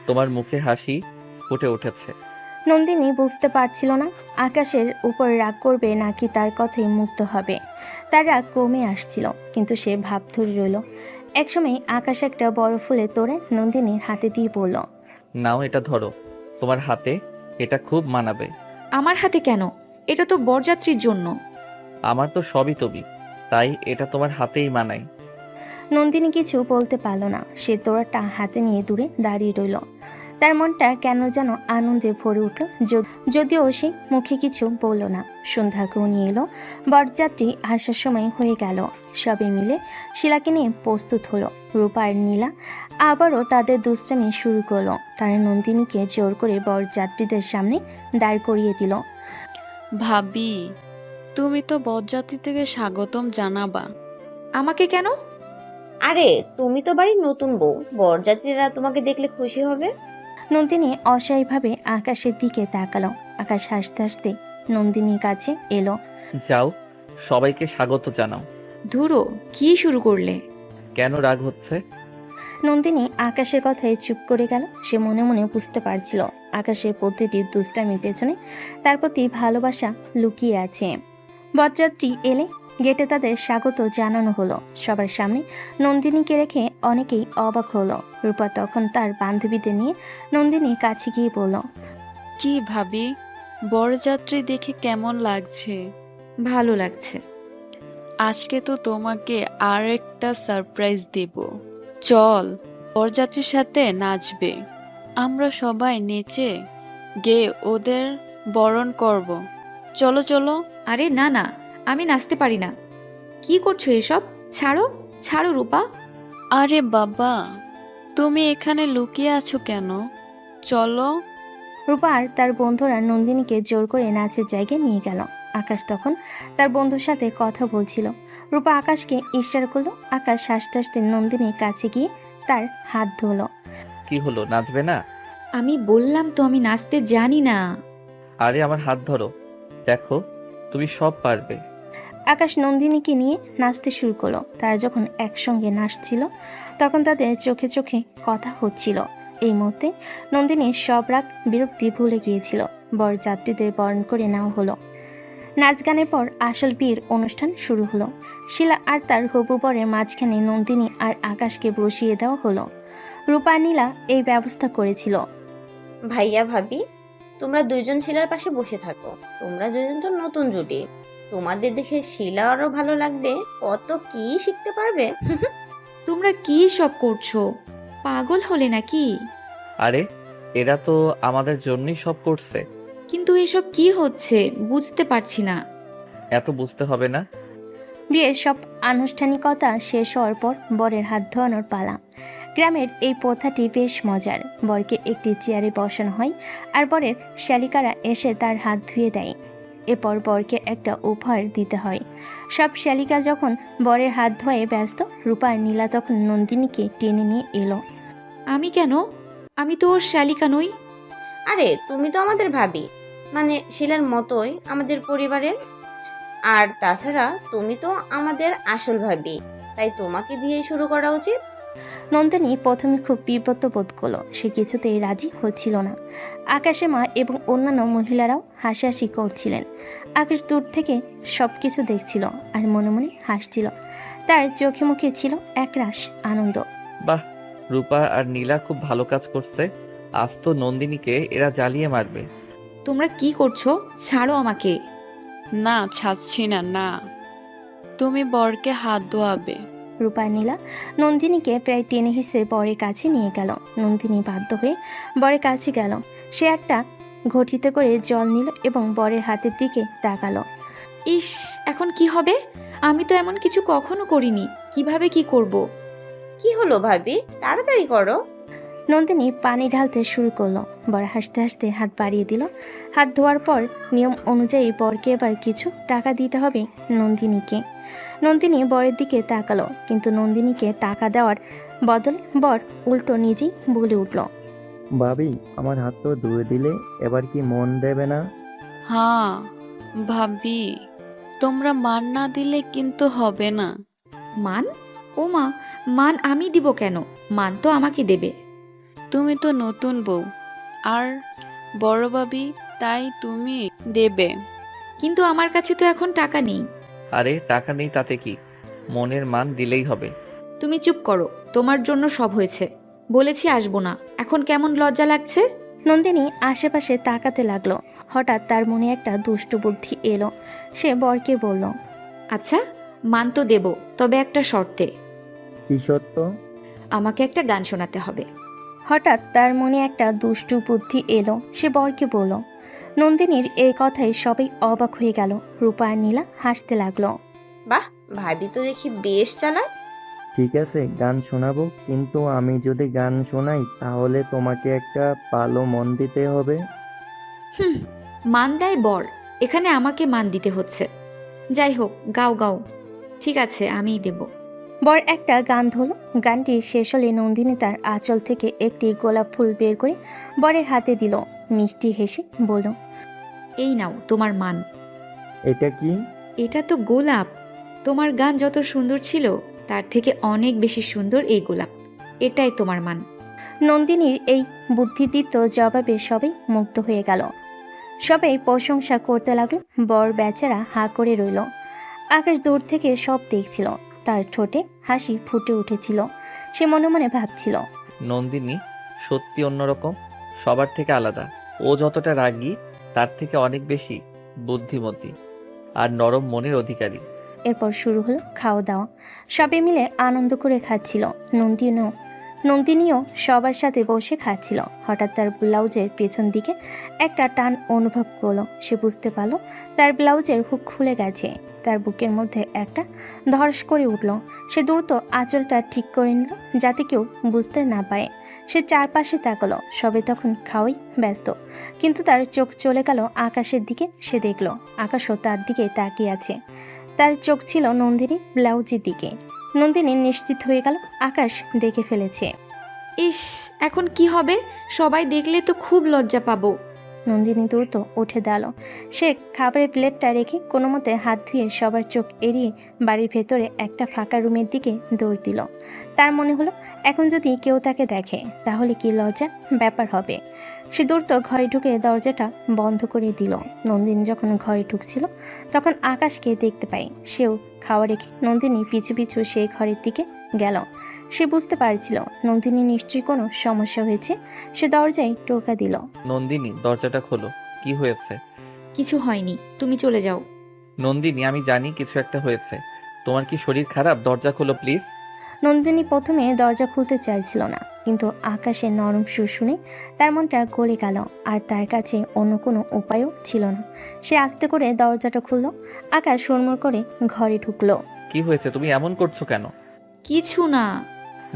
তোমার মুখে হাসি ফুটে উঠেছে। নন্দিনী বুঝতে পারছিল না আকাশের উপর রাগ করবে নাকি তার কথাই মুক্ত হবে। তার রাগ কমে আসছিল, কিন্তু সে ভাব ধরে রইল। একসময় আকাশ একটা বড় ফুলে তোড়ে নন্দিনীর হাতে দিয়ে বলল, নাও, এটা ধরো, তোমার হাতে এটা খুব মানাবে। আমার হাতে কেন? এটা তো বরযাত্রীর জন্য। আমার তো সবই তবি, তাই এটা তোমার হাতেই মানায়। নন্দিনী কিছু বলতে পারল না। সে তোড়াটা হাতে নিয়ে দূরে দাঁড়িয়ে রইল। তার মনটা কেন যেন আনন্দে ভরে উঠল, যদিও সে মুখে কিছু বলল না। সন্ধ্যা ঘনিয়ে এলো, বরযাত্রী আসার সময় হয়ে গেল। সবে মিলে শিলাকে নিয়ে প্রস্তুত হলো। রূপা আর নীলা আবারও তাদের দুষ্টামি শুরু করলো। তারা নন্দিনীকে জোর করে বরযাত্রীদের সামনে দাঁড় করিয়ে দিল। ভাবি, তুমি তো বরযাত্রী থেকে স্বাগতম জানাবা। আমাকে কেন? আরে, তুমি তো বাড়ির নতুন বউ, বরযাত্রীরা তোমাকে দেখলে খুশি হবে। নন্দিনী অসহায়ভাবে আকাশের দিকে তাকালো। আকাশ হাসতে হাসতে নন্দিনীর কাছে এলো। যাও, সবাইকে স্বাগত জানাও। ধুরো, কি শুরু করলে? কেন রাগ হচ্ছে? নন্দিনী আকাশের কথায় চুপ করে গেল। সে মনে মনে বুঝতে পারছিল আকাশের প্রতিটি দুষ্টামির পেছনে তার প্রতি ভালোবাসা লুকিয়ে আছে। বরযাত্রী এলে গেটে তাদের স্বাগত জানানো হলো। সবার সামনে নন্দিনীকে রেখে অনেকেই অবাক হলো। রূপা তখন তার বান্ধবীদের নিয়ে নন্দিনীর কাছে গিয়ে বলল, কি ভাবি, বরযাত্রী দেখে কেমন লাগছে? ভালো লাগছে। আজকে তো তোমাকে আর একটা সারপ্রাইজ দেব। চল, বরযাত্রীর সাথে নাচবে। আমরা সবাই নেচে গেয়ে ওদের বরণ করব। চলো চলো। আরে না না, আমি নাচতে পারি না। কি করছো এসব? ছাড়ো ছাড়ো রূপা। আরে বাবা, তুমি এখানে লুকিয়ে আছো কেন? চলো। রূপা আর তার বন্ধুরা নন্দিনীকে জোর করে নাচের জায়গায় নিয়ে গেল। আকাশ তখন তার বন্ধুর সাথে কথা বলছিল। রূপা আকাশকে ইশারা করলো। আকাশ হাসতে হাসতে নন্দিনীর কাছে গিয়ে তার হাত ধরলো। কি হলো, নাচবে না? আমি বললাম তো আমি নাচতে জানি না। আরে আমার হাত ধরো, দেখো তুমি সব পারবে। আকাশ নন্দিনীকে নিয়ে নাচতে শুরু করলো। তারা যখন একসঙ্গে নাচছিল তখন তাদের চোখে চোখে কথা হচ্ছিল। এই মুহূর্তে নন্দিনীর সব রাগ বিরক্তি ভুলে গিয়েছিল। বরযাত্রীদের বরণ করে নেওয়া হলো। নাচ গানের পর আসল বিয়ের অনুষ্ঠান শুরু হলো। শিলা আর তার হবু বরের মাঝখানে নন্দিনী আর আকাশকে বসিয়ে দেওয়া হলো। রূপা নীলা এই ব্যবস্থা করেছিল। ভাইয়া ভাবি, তোমরা দুইজন শিলার পাশে বসে থাকো। তোমরা দুজন তো নতুন জুটি, তোমাদের দেখে শিলা আরো ভালো লাগবে, কত কি শিখতে পারবে। তোমরা কি সব করছো? পাগল হলে নাকি? আরে এরা তো আমাদের জন্যই সব করছে। কিন্তু এসব কি হচ্ছে বুঝতে পারছি না। এত বুঝতে হবে না। বিয়ের সব আনুষ্ঠানিকতা শেষ হওয়ার পর বরের হাত ধোয়ানোর পালা। গ্রামের এই প্রথাটি বেশ মজার। বরকে একটি চেয়ারে বসানো হয় আর বরের শালিকারা এসে তার হাত ধুয়ে দেয়। এরপর বরকে একটা উপহার দিতে হয়। সব শালিকা যখন বরের হাত ধোয়ে ব্যস্ত, রূপা আর নীলা তখন নন্দিনীকে টেনে নিয়ে এলো। আমি কেন? আমি তো ওর শালিকা নই। আরে তুমি তো আমাদের ভাবি, মানে শিলার মতোই আমাদের পরিবারের। আর তাছাড়া তুমি তো আমাদের আসল ভাবি, তাই তোমাকে দিয়েই শুরু করা উচিত। নন্দিনী প্রথমে খুব বিব্রত বোধ করলো, সে কিছুতেই রাজি হচ্ছিল না। আকাশের মা এবং অন্যান্য মহিলারাও হাসাহাসি করছিলেন। আকাশ দূর থেকে সব কিছু দেখছিল আর মনে মনে হাসছিল। তার চোখে মুখে ছিল একরাশ আনন্দ। বাহ, রূপা আর নীলা খুব ভালো কাজ করছে। আজ তো নন্দিনীকে এরা জ্বালিয়ে মারবে। তোমরা কি করছো? ছাড়ো আমাকে। না, ছাড়ছি না। না, তুমি বরকে হাত ধোয়াবে। রূপা আর নীলা নন্দিনীকে প্রায় টেনে হিসেবে বরের কাছে নিয়ে গেল। নন্দিনী বাধ্য হয়ে বরের কাছে গেল। সে একটা ঘটিতে করে জল নিল এবং বরের হাতের দিকে তাকালো। ইস, এখন কি হবে? আমি তো এমন কিছু কখনো করিনি। কিভাবে কি করব? কি হলো ভাবি, তাড়াতাড়ি করো। নন্দিনী পানি ঢালতে শুরু করলো। বর হাসতে হাসতে হাত বাড়িয়ে দিল। হাত ধোয়ার পর নিয়ম অনুযায়ী বরকে এবার কিছু টাকা দিতে হবে নন্দিনীকে। নন্দিনী বরের দিকে তাকালো, কিন্তু নন্দিনীকে টাকা দেওয়ার বদলে বর উল্টো নিজেই বলে উঠল। ভাবি, আমার হাত তো ধুয়ে দিলে, এবার কি মন দেবে না? হ্যাঁ ভাবি, তোমরা মান না দিলে কিন্তু হবে না। মান? ও মা, মান আমি দিব কেন? মান তো আমাকে দেবে। তুমি তো নতুন বউ আর বড় ভাবি, তাই তুমি দেবে। কিন্তু আমার কাছে তো এখন টাকা নেই। আরে টাকা নেই তাতে কি, মনের মান দিলেই হবে। তুমি চুপ করো, তোমার জন্য সব হয়েছে। বলেছি আসবো না, এখন কেমন লজ্জা লাগছে। নন্দিনী আশেপাশে তাকাতে লাগলো। হঠাৎ তার মনে একটা দুষ্ট বুদ্ধি এলো। সে বরকে বলল, আচ্ছা, মান তো দেব, তবে একটা শর্তে। কি সত্য? আমাকে একটা গান শোনাতে হবে। হঠাৎ তার মনে একটা দুষ্টু বুদ্ধি এলো। সে বরকে বলল। নন্দিনীর এই কথায় সবাই অবাক হয়ে গেল। রূপা আর নীলা হাসতে লাগলো। বাহ, ভাবি তো দেখি বেশ চালাক। ঠিক আছে, গান শোনাবো, কিন্তু আমি যদি গান শোনাই তাহলে তোমাকে একটা ভালো মন দিতে হবে। হুম, মান দেয় বর, এখানে আমাকে মান দিতে হচ্ছে। যাই হোক, গাও গাও। ঠিক আছে, আমিই দেব। বর একটা গান ধরল। গানটি শেষ হলে নন্দিনী তার আঁচল থেকে একটি গোলাপ ফুল বের করে বরের হাতে দিল। মিষ্টি হেসে বলল, এই নাও তোমার মান। এটা কি? এটা তো গোলাপ। তোমার গান যত সুন্দর ছিল তার থেকে অনেক বেশি সুন্দর এই গোলাপ। এটাই তোমার মান। নন্দিনীর এই বুদ্ধিদীপ্ত জবাবে সবাই মুগ্ধ হয়ে গেল। সবাই প্রশংসা করতে লাগলো। বর বেচারা হাঁ করে রইল। আকাশ দূর থেকে সব দেখছিল। তার ঠোঁটে হাসি ফুটে উঠেছিল। সে মনে মনে ভাবছিল, নন্দিনী সত্যি অন্যরকম, সবার থেকে আলাদা। ও যতটা রাগী তার থেকে অনেক বেশি বুদ্ধিমতী আর নরম মনের অধিকারী। এরপর শুরু হলো খাওয়া দাওয়া। সবাই মিলে আনন্দ করে খাচ্ছিল। নন্দিনীও সবার সাথে বসে খাচ্ছিল। হঠাৎ তার ব্লাউজের পেছন দিকে একটা টান অনুভব করলো। সে বুঝতে পারলো তার ব্লাউজের হুক খুলে গেছে। তার বুকের মধ্যে একটা ধড়স করে উঠল। সে দ্রুত আঁচলটা ঠিক করে নিল যাতে কেউ বুঝতে না পারে। সে চারপাশে তাকালো। সবে তখন খাওয়াই ব্যস্ত, কিন্তু তার চোখ চলে গেল আকাশের দিকে। সে দেখলো আকাশও তার দিকে তাকিয়ে আছে। তার চোখ ছিল নন্দিনীর ব্লাউজের দিকে। নন্দিনী নিশ্চিত হয়ে গেল আকাশ দেখে ফেলেছে। ইস, এখন কি হবে? সবাই দেখলে তো খুব লজ্জা পাবো। নন্দিনী দ্রুত উঠে দাঁড়ালো। সে খাবারের প্লেটটা রেখে কোনো মতে হাত ধুয়ে সবার চোখ এড়িয়ে বাড়ির ভেতরে একটা ফাঁকা রুমের দিকে দৌড় দিল। তার মনে হলো এখন যদি কেউ তাকে দেখে তাহলে কি লজ্জার ব্যাপার হবে। সে দ্রুত ঘরে ঢুকে দরজাটা বন্ধ করে দিল। নন্দিনী যখন ঘরে ঢুকছিল তখন আকাশকে দেখতে পায়। সেও খাওয়া রেখে নন্দিনী পিছু পিছু সেই ঘরের দিকে গেল। সে বুঝতে পারছিল নন্দিনী নিশ্চয়ই কোনো সমস্যা হয়েছে। সে দরজায় টোকা দিল। নন্দিনী দরজাটা খোলো। কি হয়েছে? কিছু হয়নি, তুমি চলে যাও। নন্দিনী, আমি জানি কিছু একটা হয়েছে। তোমার কি শরীর খারাপ? দরজা খোলো প্লিজ। নন্দিনী প্রথমে দরজা খুলতে চাইছিল না, কিন্তু আকাশের নরম সুর শুনে তার মনটা গলে গেল। আর তার কাছে অন্য কোনো উপায়ও ছিল না। সে আস্তে করে দরজাটা খুলল। আকাশ হুড়মুড় করে ঘরে ঢুকলো। কি হয়েছে? তুমি এমন করছো কেন? কিছু না।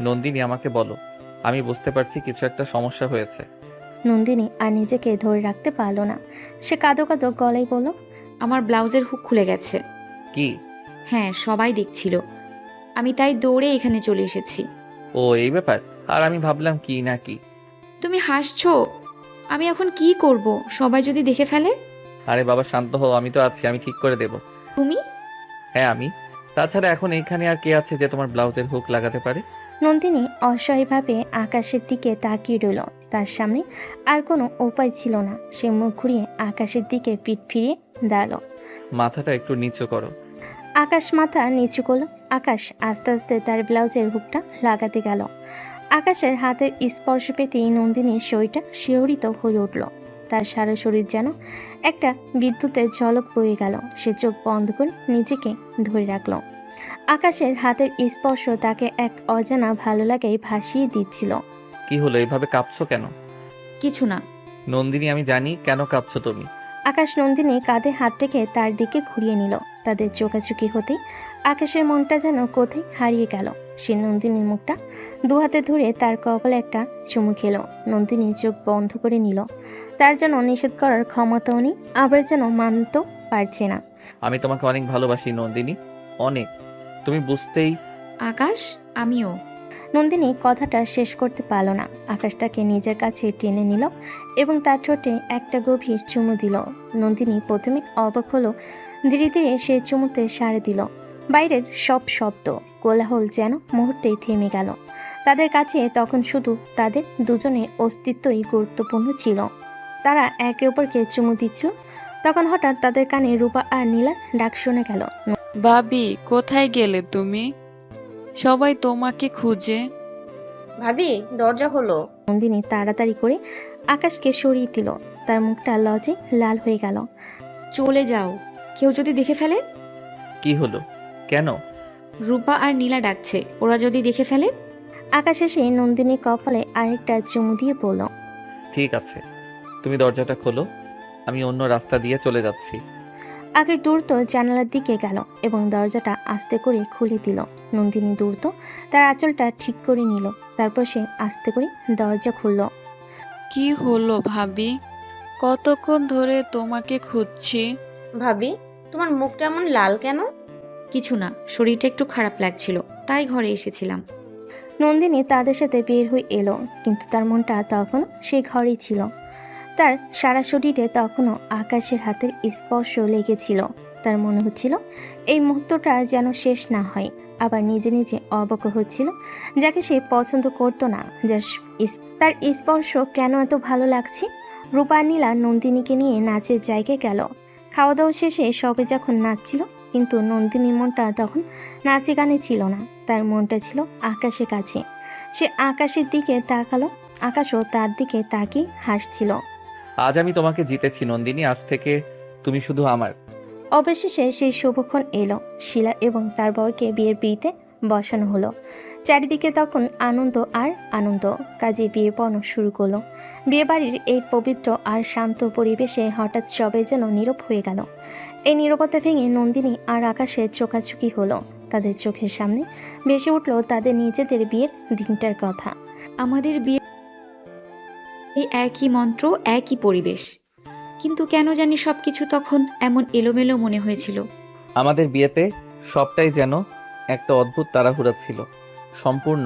নন্দিনী, আমাকে বলো। আমি বুঝতে পারছি কিছু একটা সমস্যা হয়েছে। নন্দিনী আর নিজেকে ধরে রাখতে পারল না। সে কাঁদো কাঁদো গলায় বলল, আমার ব্লাউজের হুক খুলে গেছে। কি? হ্যাঁ, সবাই দেখছিল। আমি তাই দৌড়ে এখানে চলে এসেছি। ও এই ব্যাপার। আর আমি ভাবলাম কি না কি। তুমি হাসছো। আমি এখন কি করব? সবাই যদি দেখে ফেলে? আরে বাবা শান্ত হও, আমি তো আছি, আমি ঠিক করে দেব। তুমি? হ্যাঁ আমি। তাছাড়া এখন এখানে আর কে আছে যে তোমার ব্লাউজের হুক লাগাতে পারে? নন্দিনী অসহায়ভাবে আকাশের দিকে তাকিয়ে রইল। তার সামনে আর কোনো উপায় ছিল না। সে মুখ ঘুরিয়ে আকাশের দিকে পিঠ ফিরিয়ে দাঁড়ালো। মাথাটা একটু নিচু করো। আকাশ মাথা নিচু করলো। আকাশ আস্তে আস্তে তার ব্লাউজের হুকটা লাগাতে গেল। আকাশের হাতের স্পর্শ পেতেই নন্দিনীর শরীরটা শিহরিত হয়ে উঠল। তার সারা শরীর যেন একটা বিদ্যুতের ঝলক বয়ে গেল। সে চোখ বন্ধ করে নিজেকে ধরে রাখলো। আকাশের হাতের স্পর্শ তাকে এক অজানা ভালো লাগায় ভাসিয়ে দিচ্ছিল। কি হলো, এভাবে কাঁপছো কেন? কিছু না। নন্দিনী আমি জানি কেন কাঁপছো তুমি। আকাশ নন্দিনী কাঁধে হাত রেখে তার দিকে ঘুরিয়ে নিল। তাদের চোখাচোখি হতেই আকাশের মনটা যেন কোথায় হারিয়ে গেল। সে নন্দিনীর মুখটা দু হাতে ধরে তার কপালে একটা চুমু খেলো। নন্দিনী চোখ বন্ধ করে নিল। তার যেন নিষেধ করার ক্ষমতাও নেই, আবার যেন মানতেও পারছে না। আমি তোমাকে অনেক ভালোবাসি নন্দিনী, অনেক। তুমি বুঝতেই। আকাশ, আমিও। নন্দিনী কথাটা শেষ করতে পারল না। আকাশ তাকে নিজের কাছে টেনে নিল এবং তার ঠোঁটে একটা গভীর চুমু দিল। নন্দিনী প্রথমে অবাক হলো, ধীরে ধীরে সে চুমুতে সাড়ে দিল। বাইরের সব শব্দ কোলাহল যেন মুহূর্তেই থেমে গেল। তাদের কাছে তখন শুধু তাদের দুজনের অস্তিত্বই গুরুত্বপূর্ণ ছিল। তারা একে অপরকে চুমু দিচ্ছিল। তখন হঠাৎ তাদের কানে রূপা আর নীলার ডাক শোনা গেল। ভাবি, কোথায় গেলে তুমি? সবাই তোমাকে খুঁজে। ভাবি, দরজা খোলো। নন্দিনী তাড়াতাড়ি করে আকাশকে সরিয়ে দিল। তার মুখটা লজে লাল হয়ে গেল। চলে যাও, কেউ যদি দেখে ফেলে? কি হলো, কেন? রূপা আর নীলা ডাকছে, ওরা যদি দেখে ফেলে? আকাশ এসে নন্দিনীর কপালে আরেকটা চুমু দিয়ে বলল, ঠিক আছে, তুমি দরজাটা খোলো, আমি অন্য রাস্তা দিয়ে চলে যাচ্ছি। আকাশ দ্রুত জানালার দিকে গেল এবং দরজাটা আস্তে করে খুলে দিল। নন্দিনী দ্রুত তার আঁচলটা ঠিক করে নিল। তারপর সে আস্তে করে দরজা খুলল। কি হলো ভাবি? কতক্ষণ ধরে তোমাকে খুঁজছি। ভাবি, তোমার মুখটা এমন লাল কেন? কিছু না, শরীরটা একটু খারাপ লাগছিল, তাই ঘরে এসেছিলাম। নন্দিনী তাদের সাথে বের হয়ে এলো, কিন্তু তার মনটা তখনও সেই ঘরেই ছিল। তার সারা শরীরে তখনও আকাশের হাতের স্পর্শ লেগেছিল। তার মনে হচ্ছিল এই মুহূর্তটা যেন শেষ না হয়। আবার নিজে নিজে অবাক হচ্ছিল, যাকে সে পছন্দ করতো না, তার স্পর্শ কেন এত ভালো লাগছে। রূপা আর নীলা নন্দিনীকে নিয়ে নাচের জায়গায় গেল। খাওয়া দাওয়া শেষে সবে যখন নাচছিল, কিন্তু নন্দিনীর মনটা তখন নাচে গানে ছিল না। তার মনটা ছিল আকাশের কাছে। সে আকাশের দিকে তাকালো। আকাশও তার দিকে তাকিয়ে হাসছিল। আজ আমি তোমাকে জিতেছি নন্দিনী, আজ থেকে তুমি শুধু আমার। অবশেষে সেই শুভক্ষণ এলো। শিলা এবং তার বরকে বিয়ের পিঁড়িতে বসানো হলো। চারিদিকে তখন আনন্দ আর আনন্দ। কাজে বিয়ে পড়ানো শুরু করলো। বিয়ে বাড়ির এই পবিত্র আর শান্ত পরিবেশে হঠাৎ সবাই যেন নীরব হয়ে গেল। এই নীরবতা ভেঙে নন্দিনী আর আকাশের চোখাচোখি হলো। তাদের চোখের সামনে ভেসে উঠল তাদের নিজেদের বিয়ের দিনটার কথা। আমাদের বিয়ে, এই একই মন্ত্র, একই পরিবেশ, কিন্তু কেন জানি সবকিছু তখন এমন এলোমেলো মনে হয়েছিল। আমাদের বিয়েতে সবটাই যেন একটা অদ্ভুত তাড়াহুড়া ছিল। সম্পূর্ণ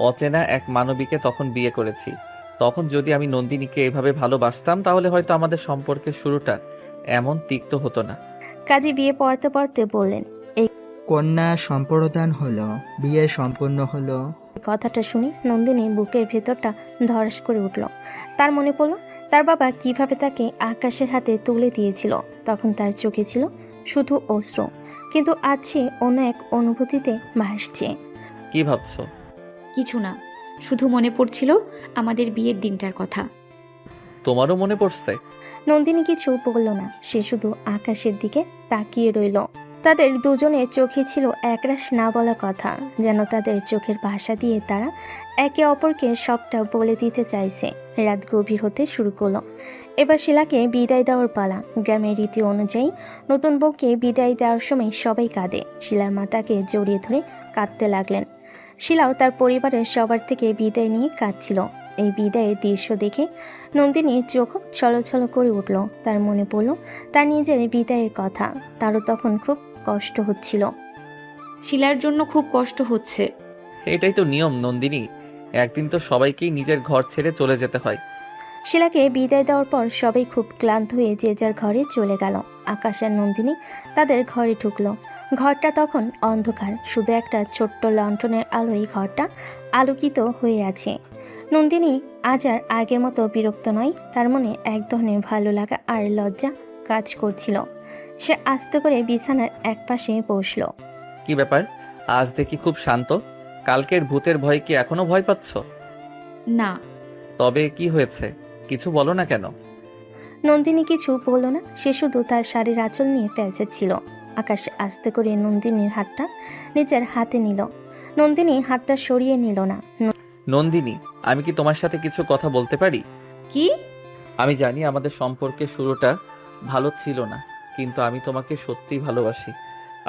অচেনা এক মানবীকে তখন বিয়ে করেছি। তখন যদি আমি নন্দিনীকে এভাবে ভালোবাসতাম, তাহলে হয়তো আমাদের সম্পর্কের শুরুটা এমন তিক্ত হতো না। কাজী বিয়ে পড়তে পড়তে বললেন, কন্যা সম্প্রদান হলো, বিয়ে সম্পন্ন হলো। কথাটা শুনে নন্দিনীর বুকের ভেতরটা ধড়াস করে উঠল। তার মনে পড়ল তার বাবা কিভাবে তাকে আকাশের হাতে তুলে দিয়েছিল। তখন তার চোখে ছিল শুধু অশ্রু, কিন্তু আজ সে অন্য এক অনুভূতিতে ভাসছে। কি ভাবছো? কিছু না, শুধু মনে পড়ছিল আমাদের বিয়ের দিনটার কথা। তোমারও মনে পড়ছে? নন্দিনী কিছু বলল না, সে শুধু আকাশের দিকে তাকিয়ে রইল। তাদের দুজনের চোখে ছিল একরাশ না বলা কথা, যেন তাদের চোখের ভাষা দিয়ে তারা একে অপরকে সবটা বলে দিতে চাইছে। রাত গভীর হতে শুরু করলো। এবার শিলাকে বিদায় দেওয়ার পালা। গ্রামের রীতি অনুযায়ী নতুন বউকে বিদায় দেওয়ার সময় সবাই কাঁদে। শিলার মা তাকে জড়িয়ে ধরে কাঁদতে লাগলেন। শিলাও তার পরিবারের সবার থেকে বিদায় নিয়ে কাঁদছিল। এই বিদায়ের দৃশ্য দেখে নন্দিনীর চোখ ছলছল করে উঠল। তার মনে পড়ল তার নিজের বিদায়ের কথা। তারও তখন খুব কষ্ট হচ্ছিল। শিলার জন্য খুব কষ্ট হচ্ছে। এটাই তো নিয়ম নন্দিনী, একদিন তো সবাইকেই নিজের ঘর ছেড়ে চলে যেতে হয়। শিলাকে বিদায় দেওয়ার পর সবাই খুব ক্লান্ত হয়ে যে যার ঘরে চলে গেল। আকাশ আর নন্দিনী তাদের ঘরে ঢুকলো। ঘরটা তখন অন্ধকার, শুধু একটা ছোট্ট লণ্ঠনের আলোয় ঘরটা আলোকিত হয়ে আছে। নন্দিনী আজ আর আগের মতো বিরক্ত নয়, তার মনে এক ধরনের ভালো লাগা আর লজ্জা কাজ করছিল। সে আস্তে করে বিছানার একপাশে বসলো। কি ব্যাপার, আজ দেখি খুব শান্ত। কালকের ভূতের ভয় কি এখনো ভয় পাচ্ছ? না। তবে কি হয়েছে, কিছু বলো না কেন? নন্দিনী কিছু বলল না, সে শুধু তার শাড়ির আঁচল নিয়ে পেঁচাচ্ছিল। আকাশ আস্তে করে নন্দিনীর হাতটা নিজের হাতে নিল। নন্দিনী হাতটা সরিয়ে নিল না। নন্দিনী, আমি কি তোমার সাথে কিছু কথা বলতে পারি? কি? আমি জানি আমাদের সম্পর্কের শুরুটা ভালো ছিল না, কিন্তু আমি তোমাকে সত্যিই ভালোবাসি।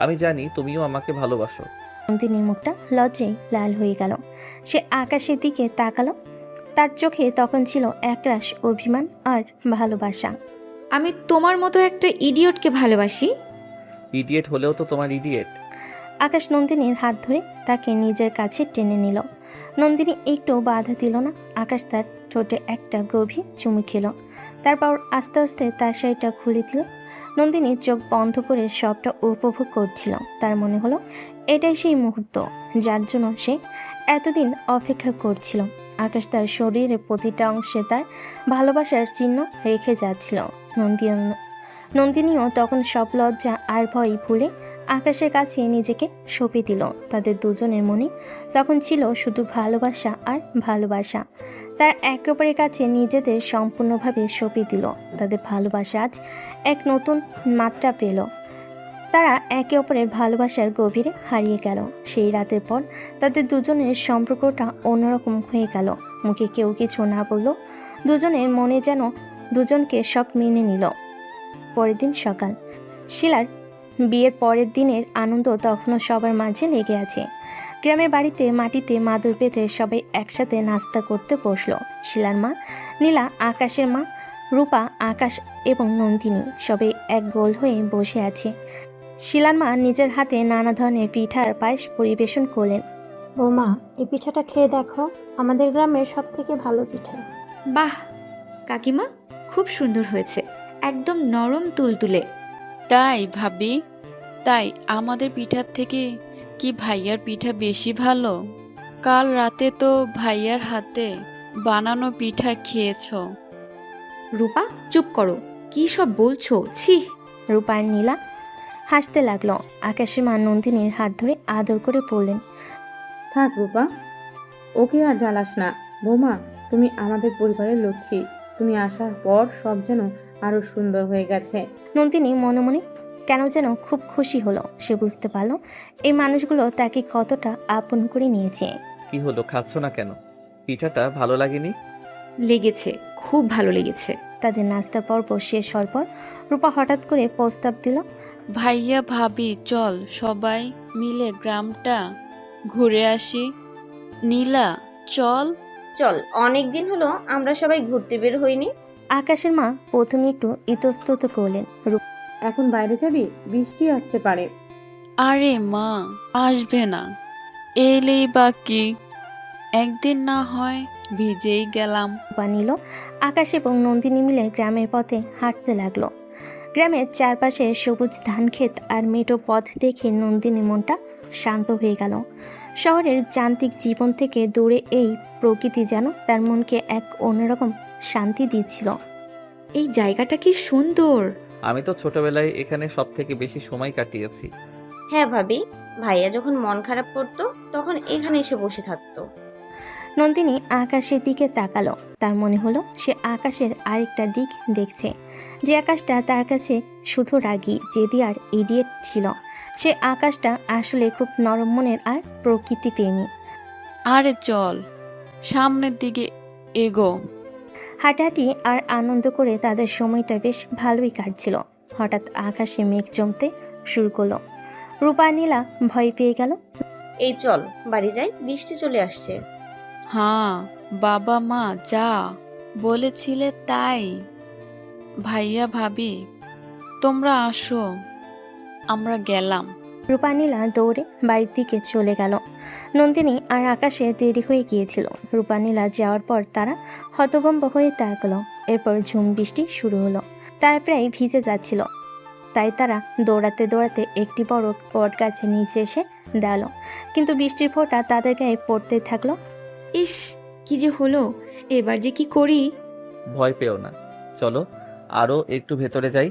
আমি জানি তুমিও আমাকে ভালোবাসো। নন্দিনীর মুখটা লজ্জায় লাল হয়ে গেল। সে আকাশের দিকে তাকালো। তার চোখে তখন ছিল একরাশ অভিমান আর ভালোবাসা। আমি তোমার মতো একটা ইডিয়টকে ভালোবাসি? ইডিয়েট হলেও তো তোমার ইডিয়েট। আকাশ নন্দিনীর হাত ধরে তাকে নিজের কাছে টেনে নিল। নন্দিনী একটু বাধা দিল না। আকাশ তার ঠোঁটে একটা গভীর চুমু খেল। তারপর আস্তে আস্তে তার শাড়িটা খুলে দিল। নন্দিনী চোখ বন্ধ করে সবটা উপভোগ করছিল। তার মনে হলো এটাই সেই মুহূর্ত যার জন্য সে এতদিন অপেক্ষা করছিল। আকাশ তার শরীরের প্রতিটা অংশে তার ভালোবাসার চিহ্ন রেখে যাচ্ছিল। নন্দিনীও তখন সব লজ্জা আর ভয় ভুলে আকাশের কাছে নিজেকে সঁপে দিল। তাদের দুজনের মনে তখন ছিল শুধু ভালোবাসা আর ভালোবাসা। তার একে অপরের কাছে নিজেদের সম্পূর্ণভাবে সঁপে দিল। তাদের ভালোবাসা আজ এক নতুন মাত্রা পেল। তারা একে অপরের ভালোবাসার গভীরে হারিয়ে গেল। সেই রাতের পর তাদের দুজনের সম্পর্কটা অন্যরকম হয়ে গেল। মুখে কেউ কিছু না বলল, দুজনের মনে যেন দুজনকে সব মেনে নিল। পরের দিন সকাল। শিলার বিয়ের পরের দিনের আনন্দ তখনও সবার মাঝে লেগে আছে। গ্রামের বাড়িতে মাটিতে মাদুর বেঁধে সবাই একসাথে নাস্তা করতে বসলো। শিলার মা নীলা, আকাশের মা রূপা, আকাশ এবং নন্দিনী সবাই এক গোল হয়ে বসে আছে। শিলার মা নিজের হাতে নানা ধরনের পিঠার পায়েস পরিবেশন করলেন। বৌমা, এই পিঠাটা খেয়ে দেখো, আমাদের গ্রামের সব থেকে ভালো পিঠা। বাহ কাকিমা, খুব সুন্দর হয়েছে, একদম নরম তুলতুলে। তাই ভাবি? তাই আমাদের পিঠার থেকে কি ভাইয়ার পিঠা বেশি ভালো? কাল রাতে তো ভাইয়ার হাতে বানানো পিঠা খেয়েছো। রূপা চুপ করো, কি সব বলছো? ছি। রূপা আর নীলা হাসতে লাগলো। আকাশের মা নন্দিনীর হাত ধরে আদর করে বললেন, থাক রূপা, ওকে আর জ্বালাস না। বৌমা, তুমি আমাদের পরিবারের লক্ষ্মী। তুমি আসার পর সব যেন আরো সুন্দর হয়ে গেছে। নন্দিনী মনে মনে কেন যেন খুব খুশি হলো। সে বুঝতে পারলো এই মানুষগুলো তাকে কতটা আপন করে নিয়েছে। কি হলো, খাচ্ছ না কেন? পিঠাটা ভালো লাগেনি? লেগেছে, খুব ভালো লেগেছে। তাদের নাস্তা পর্ব শেষ হওয়ার পর রূপা হঠাৎ করে প্রস্তাব দিল, ভাইয়া ভাবি চল সবাই মিলে গ্রামটা ঘুরে আসি। নীলা চল। চল, অনেক দিন হলো আমরা সবাই ঘুরতে বের হইনি। আকাশের মা প্রথমে একটু ইতস্তত করলেন। এখন বাইরে যাবি? বৃষ্টি আসতে পারে। আরে মা, আসবে না, এলেই বা কি, একদিন না হয় ভিজেই গেলাম। রূপা নিল আকাশ এবং নন্দিনী মিলে গ্রামের পথে হাঁটতে লাগলো। গ্রামের চারপাশে সবুজ ধানক্ষেত আর মেঠো পথ দেখে নন্দিনীর মনটা শান্ত হয়ে গেল। শহরের যান্ত্রিক জীবন থেকে দূরে এই প্রকৃতি যেন তার মনকে এক অন্যরকম শান্তি দিচ্ছিল। এই জায়গাটা কি সুন্দর। আমি তো ছোটবেলায় এখানে সব থেকে বেশি সময় কাটিয়েছি। হ্যাঁ ভাবি, ভাইয়া যখন মন খারাপ করতো তখন এখানে এসে বসে থাকতো। নন্দিনী আকাশের দিকে তাকালো। তার মনে হলো সে আকাশের আরেকটা দিক দেখছে, যে আকাশটা তার কাছে শুধু রাগী, জেদি আর ইডিয়েট ছিল। সে আকাশটা আসলে খুব নরম মনের আর প্রকৃতি প্রেমী। আরে চল সামনের দিকে এগো। হাঁটাহাঁটি আর আনন্দ করে তাদের সময়টা বেশ ভালোই কাটছিল। হঠাৎ আকাশে মেঘ জমতে শুরু করলো। রূপা নীলা ভয় পেয়ে গেল। এই চল বাড়ি যাই, বৃষ্টি চলে আসছে। হ্যাঁ বাবা মা যা বলেছিলে তাই। ভাইয়া ভাবি তোমরা আসো, আমরা গেলাম। রূপানীলা দৌড়ে বাড়ির দিকে চলে গেল। নন্দিনী আর আকাশে দেরি হয়ে গিয়েছিল। রূপানীলা যাওয়ার পর তারা হতভম্ব হয়ে তাকালো। এরপর ঝুম বৃষ্টি শুরু হলো। তারা প্রায় ভিজে যাচ্ছিল, তাই তারা দৌড়াতে দৌড়াতে একটি বড় বট গাছের নিচে এসে দাঁড়ালো। কিন্তু বৃষ্টির ফোঁটা তাদের গায়ে পড়তেই থাকলো। ইস, কি যে হলো, এবার যে কি করি। ভয় পেও না, চলো আরো একটু ভেতরে যাই।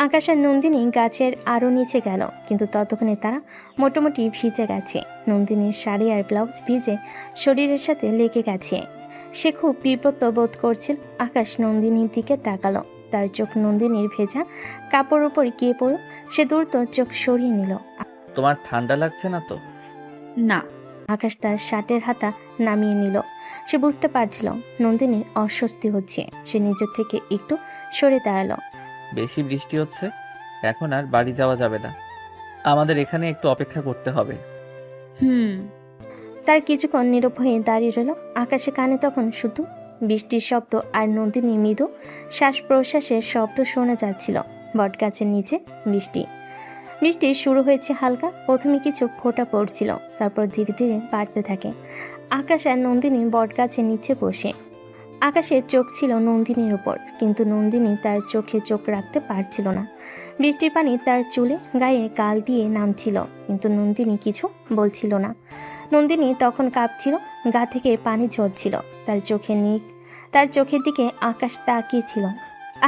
আকাশ আর নন্দিনী গাছের আরও নিচে গেল, কিন্তু ততক্ষণে তারা মোটামুটি ভিজে গেছে। নন্দিনীর শাড়ি আর ব্লাউজ ভিজে শরীরের সাথে লেগে গেছে। সে খুব বিপত্ত বোধ করছিল। আকাশ নন্দিনীর দিকে তাকালো। তার চোখ নন্দিনীর ভেজা কাপড় উপর গিয়ে পড়ল। সে দ্রুত চোখ সরিয়ে নিল। তোমার ঠান্ডা লাগছে না তো? না। আকাশ তার শার্টের হাতা নামিয়ে নিল। সে বুঝতে পারছিল নন্দিনীর অস্বস্তি হচ্ছে। সে নিজের থেকে একটু সরে দাঁড়ালো। বেশি বৃষ্টি হচ্ছে, এখন আর বাড়ি যাওয়া যাবে না, আমাদের এখানে একটু অপেক্ষা করতে হবে। তার কিছুক্ষণ নীরব হয়ে দাঁড়িয়ে রইল। আকাশে কানে তখন শুধু বৃষ্টির শব্দ আর নন্দিনী মৃদু শ্বাস প্রশ্বাসের শব্দ শোনা যাচ্ছিল। বটগাছের নিচে বৃষ্টি বৃষ্টি শুরু হয়েছে হালকা। প্রথমে কিছু ফোঁটা পড়ছিল, তারপর ধীরে ধীরে বাড়তে থাকে। আকাশ আর নন্দিনী বটগাছের নিচে বসে। আকাশের চোখ ছিল নন্দিনীর উপর, কিন্তু নন্দিনী তার চোখে চোখ রাখতে পারছিল না। বৃষ্টির পানি তার চুলে গায়ে গাল দিয়ে নামছিল, কিন্তু নন্দিনী কিছু বলছিল না। নন্দিনী তখন কাঁপছিল, গা থেকে পানি ঝরছিল। তার চোখের দিকে আকাশ তাকিয়েছিল।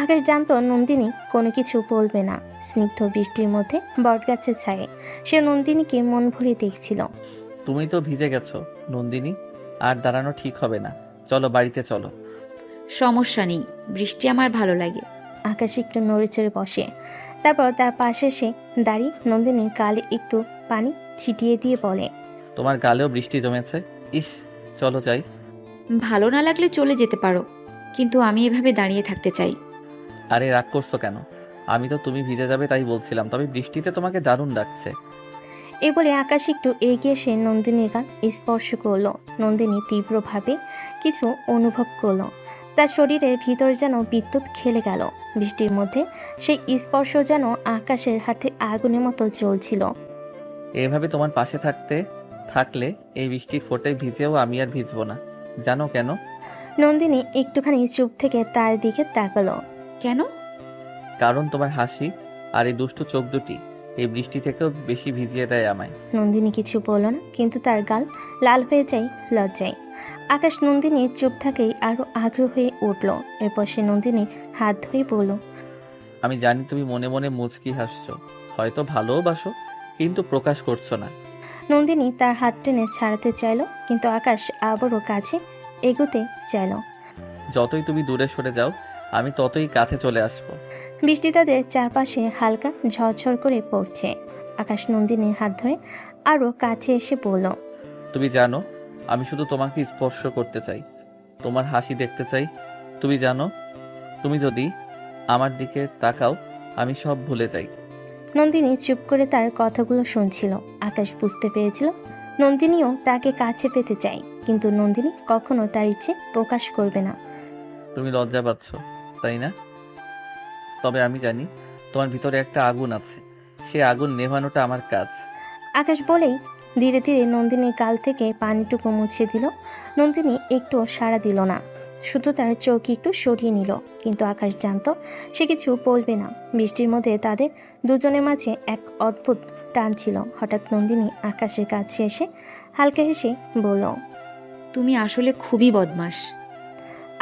আকাশ জানতো নন্দিনী কোনো কিছু বলবে না। স্নিগ্ধ বৃষ্টির মধ্যে বটগাছের ছায়ে সে নন্দিনীকে মন ভরে দেখছিল। তুমি তো ভিজে গেছো নন্দিনী, আর দাঁড়ানো ঠিক হবে না, চলো বাড়িতে চলো। সমস্যা নেই, বৃষ্টি আমার ভালো লাগে। আকাশ একটু নড়ে চড়ে বসে, তারপর তার পাশে এসে দাঁড়িয়ে নন্দিনীর গালে একটু পানি ছিটিয়ে দিয়ে বলে, তোমার গালেও বৃষ্টি জমেছে। ইস, চলো যাই। ভালো না লাগলে চলে যেতে পারো, কিন্তু আমি এভাবে দাঁড়িয়ে থাকতে চাই। আরে রাগ করছো কেন? আমি তো তুমি ভিজে যাবে তাই বলছিলাম, তবে বৃষ্টিতে তোমাকে দারুণ লাগছে। এই বলে আকাশ একটু এগিয়ে এসে নন্দিনীর গাল স্পর্শ করলো। নন্দিনী তীব্রভাবে কিছু অনুভব করলো। তার শরীরের ভিতর যেন বিদ্যুৎ খেলে গেল। বৃষ্টির মধ্যে সেই স্পর্শ যেন আকাশের হাতে আগুনের মতো জ্বলছিল। এভাবে তোমার পাশে থাকলে এই বৃষ্টির ফোঁটায় ভিজেও আমি আর ভিজবো না, জানো কেন? নন্দিনী একটুখানি চুপ থেকে তার দিকে তাকালো। কেন? কারণ তোমার হাসি আর এই দুষ্টু চোখ দুটি এই বৃষ্টি থেকেও বেশি ভিজিয়ে দেয় আমায়। নন্দিনী কিছু বলল না, কিন্তু তার গাল লাল হয়ে যায় লজ্জায়। আকাশ নন্দিনী চুপ থাকেই আরো আগ্রহ হয়ে উঠল। এরপর সে নন্দিনী হাত ধরে বলল, আমি জানি তুমি মনে মনে মুচকি হাসছো, হয়তো ভালোবাসো, কিন্তু প্রকাশ করছো না। নন্দিনী তার হাত টেনে ছাড়াতে চাইল, কিন্তু আকাশ আবারও কাছে এগোতে চাইল। যতই তুমি দূরে সরে যাও, আমি ততই কাছে চলে আসবো। বৃষ্টি তাদের চারপাশে হালকা ঝরঝর করে পড়ছে। আকাশ নন্দিনীর হাত ধরে আরো কাছে এসে বলল, তুমি জানো আমি শুধু তোমাকে স্পর্শ করতে চাই, তোমার হাসি দেখতে চাই। তুমি জানো, তুমি যদি আমার দিকে তাকাও আমি সব ভুলে যাই। নন্দিনী চুপ করে তার কথাগুলো শুনছিল। আকাশ বুঝতে পেরেছিল নন্দিনীও তাকে কাছে পেতে চায়, কিন্তু নন্দিনী কখনো তার ইচ্ছে প্রকাশ করবে না। তুমি লজ্জা পাচ্ছ তাই না? তবে আমি জানি তোমার ভিতরে একটা আগুন আছে, সে আগুন নেভানোটা আমার কাজ। আকাশ বলেই ধীরে ধীরে নন্দিনীর গাল থেকে পানিটুকু মুছে দিল। নন্দিনী একটু সাড়া দিল না, শুধু তার চোখ একটু সরিয়ে নিল। কিন্তু আকাশ জানতো সে কিছু বলবে না। বৃষ্টির মধ্যে তাদের দুজনের মাঝে এক অদ্ভুত টান ছিল। হঠাৎ নন্দিনী আকাশের কাছে এসে হালকা হেসে বলল, তুমি আসলে খুবই বদমাশ।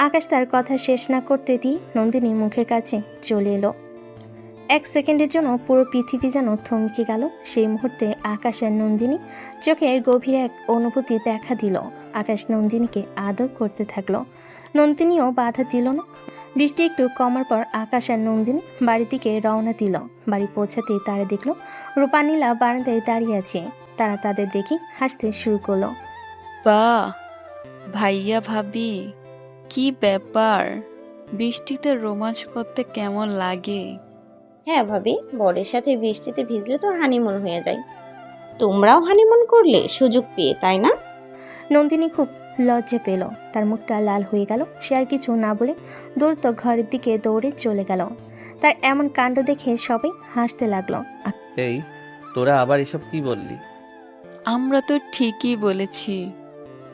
আকাশ তার কথা শেষ না করতে দিয়ে নন্দিনীর মুখের কাছে চলে এলো। এক সেকেন্ডের জন্য পুরো পৃথিবী যেন থমকে গেল। সেই মুহূর্তে আকাশ আর নন্দিনী চোখের গভীর এক অনুভূতি দেখা দিল। আকাশ নন্দিনীকে আদর করতে থাকলো, নন্দিনীও বাধা দিল না। বৃষ্টি একটু কমার পর আকাশ আর নন্দিনী বাড়ির দিকে রওনা দিল। বাড়ি পৌঁছাতেই তারা দেখলো রূপানীলা বারান্দায় দাঁড়িয়ে আছে। তারা তাদের দেখে হাসতে শুরু করলো। বাহ, ভাইয়া ভাবি কি ব্যাপার, বৃষ্টিতে রোমাঞ্চ করতে কেমন লাগে? হ্যাঁ ভাবি, বরের সাথে বৃষ্টিতে ভিজলে তো হানিমুন হয়ে যায়। তোমরাও হানিমুন করলে সুযোগ পেয়ে, তাই না? নন্দিনী খুব লজ্জা পেল, তার মুখটা লাল হয়ে গেল। সে আর কিছু না বলে দ্রুত ঘরের দিকে দৌড়ে চলে গেল। তার এমন কাণ্ড দেখে সবাই হাসতে লাগলো। এই তোরা আবার এসব কি বললি? আমরা তো ঠিকই বলেছি,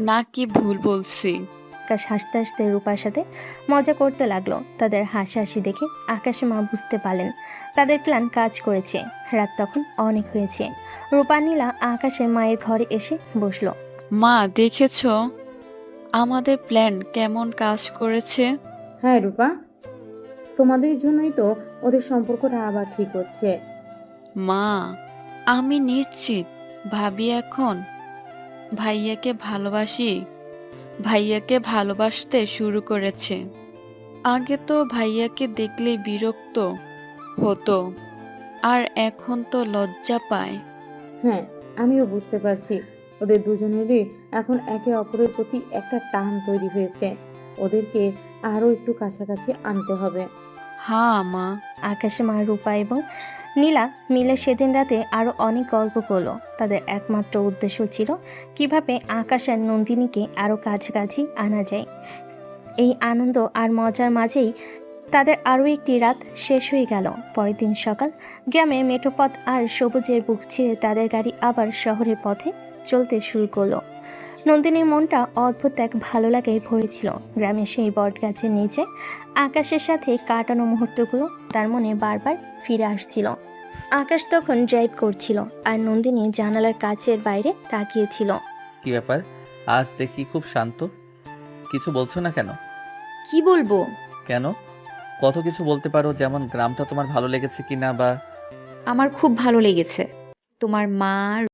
না কি ভুল বলছি? আকাশ হাসতে হাসতে রূপার সাথে মজা করতে লাগলো। তাদের হাসাহাসি দেখে আকাশের মা বুঝতে পারলেন তাদের প্ল্যান কাজ করেছে। রাত তখন অনেক হয়েছে। রূপা নীলা আকাশের মায়ের ঘরে এসে বসলো। মা, দেখেছো আমাদের প্ল্যান কেমন কাজ করেছে? হ্যাঁ রূপা, তোমাদের জন্যই তো ওদের সম্পর্কটা আবার ঠিক হচ্ছে। মা, আমি নিশ্চিত ভাবি এখন ভাইয়াকে ভালোবাসতে শুরু করেছে। আগে তো ভাইয়াকে দেখলে বিরক্ত হতো, আর এখন তো লজ্জা পায়। হ্যাঁ, আমিও বুঝতে পারছি ওদের দুজনেরই এখন একে অপরের প্রতি একটা টান তৈরি হয়েছে। ওদেরকে আরও একটু কাছাকাছি আনতে হবে। হ্যাঁ মা। আকাশের মা রূপা এবং নীলা মিলে সেদিন রাতে আরও অনেক গল্প করলো। তাদের একমাত্র উদ্দেশ্য ছিল কিভাবে আকাশ আর নন্দিনীকে আরও কাছাকাছি আনা যায়। এই আনন্দ আর মজার মাঝেই তাদের আরও একটি রাত শেষ হয়ে গেল। পরের দিন সকাল, গ্রামের মেঠোপথ আর সবুজের বুক ছিঁড়ে তাদের গাড়ি আবার শহরের পথে চলতে শুরু করলো। নন্দিনীর মনটা অদ্ভুত এক ভালো লাগায় ভরেছিল। গ্রামের সেই বট গাছের নিচে আকাশের সাথে কাটানো মুহূর্তগুলো তার মনে বারবার ফিরে আসছিল। আকাশ তখন ড্রাইভ করছিল আর নন্দিনী জানালার কাচের বাইরে তাকিয়েছিল। কি ব্যাপার, আজ দেখি খুব শান্ত, কিছু বলছো না কেন? কি বলবো? কেন? কত কিছু বলতে পারো, যেমন গ্রামটা তোমার ভালো লেগেছে কিনা, বা আমার খুব ভালো লেগেছে। তোমার মা